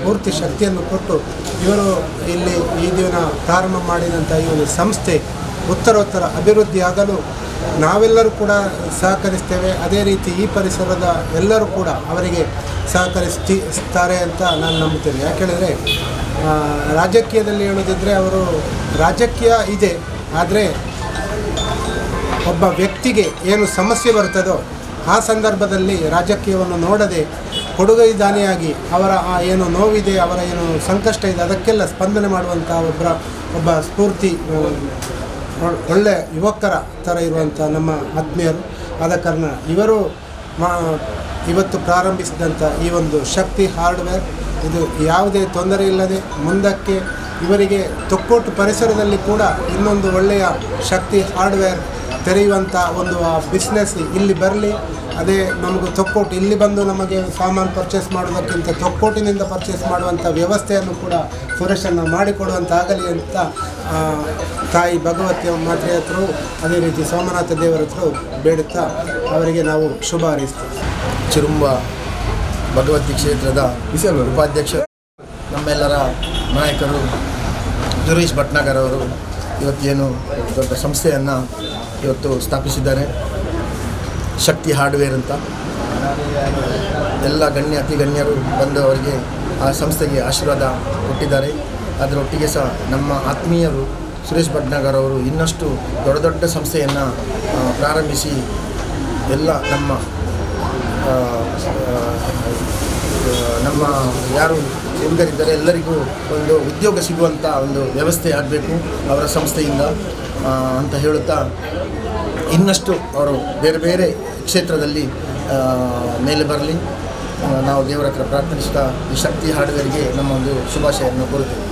ಪೂರ್ತಿ ಶಕ್ತಿಯನ್ನು ಕೊಟ್ಟು ಇವರು ಇಲ್ಲಿ ಈ ದಿನ ಪ್ರಾರಂಭ ಮಾಡಿದಂಥ ಈ ಒಂದು ಸಂಸ್ಥೆ ಉತ್ತರೋತ್ತರ ಅಭಿವೃದ್ಧಿಯಾಗಲು ನಾವೆಲ್ಲರೂ ಕೂಡ ಸಹಕರಿಸ್ತೇವೆ. ಅದೇ ರೀತಿ ಈ ಪರಿಸರದ ಎಲ್ಲರೂ ಕೂಡ ಅವರಿಗೆ ಸಹಕರಿಸ್ತಾರೆ ಅಂತ ನಾನು ನಂಬುತ್ತೇನೆ. ಯಾಕೆಳಿದರೆ ರಾಜಕೀಯದಲ್ಲಿ ಹೇಳೋದಿದ್ದರೆ ಅವರು ರಾಜಕೀಯ ಇದೆ, ಆದರೆ ಒಬ್ಬ ವ್ಯಕ್ತಿಗೆ ಏನು ಸಮಸ್ಯೆ ಬರ್ತದೋ ಆ ಸಂದರ್ಭದಲ್ಲಿ ರಾಜಕೀಯವನ್ನು ನೋಡದೆ ಕೊಡುಗೈದಾನಿಯಾಗಿ ಅವರ ಏನು ನೋವಿದೆ, ಅವರ ಏನು ಸಂಕಷ್ಟ ಇದೆ ಅದಕ್ಕೆಲ್ಲ ಸ್ಪಂದನೆ ಮಾಡುವಂಥ ಒಬ್ಬ ಸ್ಫೂರ್ತಿ ಒಳ್ಳೆಯ ಯುವಕರ ಥರ ಇರುವಂಥ ನಮ್ಮ ಆತ್ಮೀಯರು. ಆದ ಕಾರಣ ಇವರು ಇವತ್ತು ಪ್ರಾರಂಭಿಸಿದಂಥ ಈ ಒಂದು ಶಕ್ತಿ ಹಾರ್ಡ್ವೇರ್ ಇದು ಯಾವುದೇ ತೊಂದರೆ ಇಲ್ಲದೆ ಮುಂದಕ್ಕೆ ಇವರಿಗೆ ತೊಕ್ಕೋಟು ಪರಿಸರದಲ್ಲಿ ಕೂಡ ಇನ್ನೊಂದು ಒಳ್ಳೆಯ ಶಕ್ತಿ ಹಾರ್ಡ್ವೇರ್ ತೆರೆಯುವಂಥ ಒಂದು ಬಿಸ್ನೆಸ್ ಇಲ್ಲಿ ಬರಲಿ. ಅದೇ ನಮಗೂ ತೊಕ್ಕೋಟು ಇಲ್ಲಿ ಬಂದು ನಮಗೆ ಸಾಮಾನು ಪರ್ಚೇಸ್ ಮಾಡೋದಕ್ಕಿಂತ ತೊಕ್ಕೋಟಿನಿಂದ ಪರ್ಚೇಸ್ ಮಾಡುವಂಥ ವ್ಯವಸ್ಥೆಯನ್ನು ಕೂಡ ಸುರೇಶನ್ನು ಮಾಡಿಕೊಡುವಂತಾಗಲಿ ಅಂತ ತಾಯಿ ಭಗವತಿ ಮಾತೆ ಹತ್ರ ಅದೇ ರೀತಿ ಸೋಮನಾಥ ದೇವರ ಹತ್ರ ಬೇಡುತ್ತಾ ಅವರಿಗೆ ನಾವು ಶುಭ ಹಾರೈಸ್ತೇವೆ. ಚಿರುಂಬ ಭಗವತಿ ಕ್ಷೇತ್ರದ ಉಪಾಧ್ಯಕ್ಷ ನಮ್ಮೆಲ್ಲರ ನಾಯಕರು ಸುರೇಶ್ ಭಟ್ನಾಗರ್ ಅವರು ಇವತ್ತೇನು ದೊಡ್ಡ ಸಂಸ್ಥೆಯನ್ನು ಇವತ್ತು ಸ್ಥಾಪಿಸಿದ್ದಾರೆ, ಶಕ್ತಿ ಹಾರ್ಡ್ವೇರ್ ಅಂತ. ಎಲ್ಲ ಅತಿ ಗಣ್ಯರು ಬಂದು ಅವರಿಗೆ ಆ ಸಂಸ್ಥೆಗೆ ಆಶೀರ್ವಾದ ಕೊಟ್ಟಿದ್ದಾರೆ. ಅದರೊಟ್ಟಿಗೆ ಸಹ ನಮ್ಮ ಆತ್ಮೀಯರು ಸುರೇಶ್ ಭಟ್ನಾಗರ್ ಅವರು ಇನ್ನಷ್ಟು ದೊಡ್ಡ ದೊಡ್ಡ ಸಂಸ್ಥೆಯನ್ನು ಪ್ರಾರಂಭಿಸಿ ಎಲ್ಲ ನಮ್ಮ ಯಾರು ಹುಡುಗರಿದ್ದಾರೆ ಎಲ್ಲರಿಗೂ ಒಂದು ಉದ್ಯೋಗ ಸಿಗುವಂಥ ಒಂದು ವ್ಯವಸ್ಥೆ ಆಗಬೇಕು ಅವರ ಸಂಸ್ಥೆಯಿಂದ ಅಂತ ಹೇಳುತ್ತಾ ಇನ್ನಷ್ಟು ಅವರು ಬೇರೆ ಬೇರೆ ಕ್ಷೇತ್ರದಲ್ಲಿ ಮೇಲೆ ಬರಲಿ ನಾವು ದೇವರ ಹತ್ರ ಪ್ರಾರ್ಥಿಸ್ತಾ ಈ ಶಕ್ತಿ ಹಾರ್ಡ್ವೇರ್ಗೆ ನಮ್ಮ ಒಂದು ಶುಭಾಶಯವನ್ನು ಕೋರುತ್ತೇವೆ.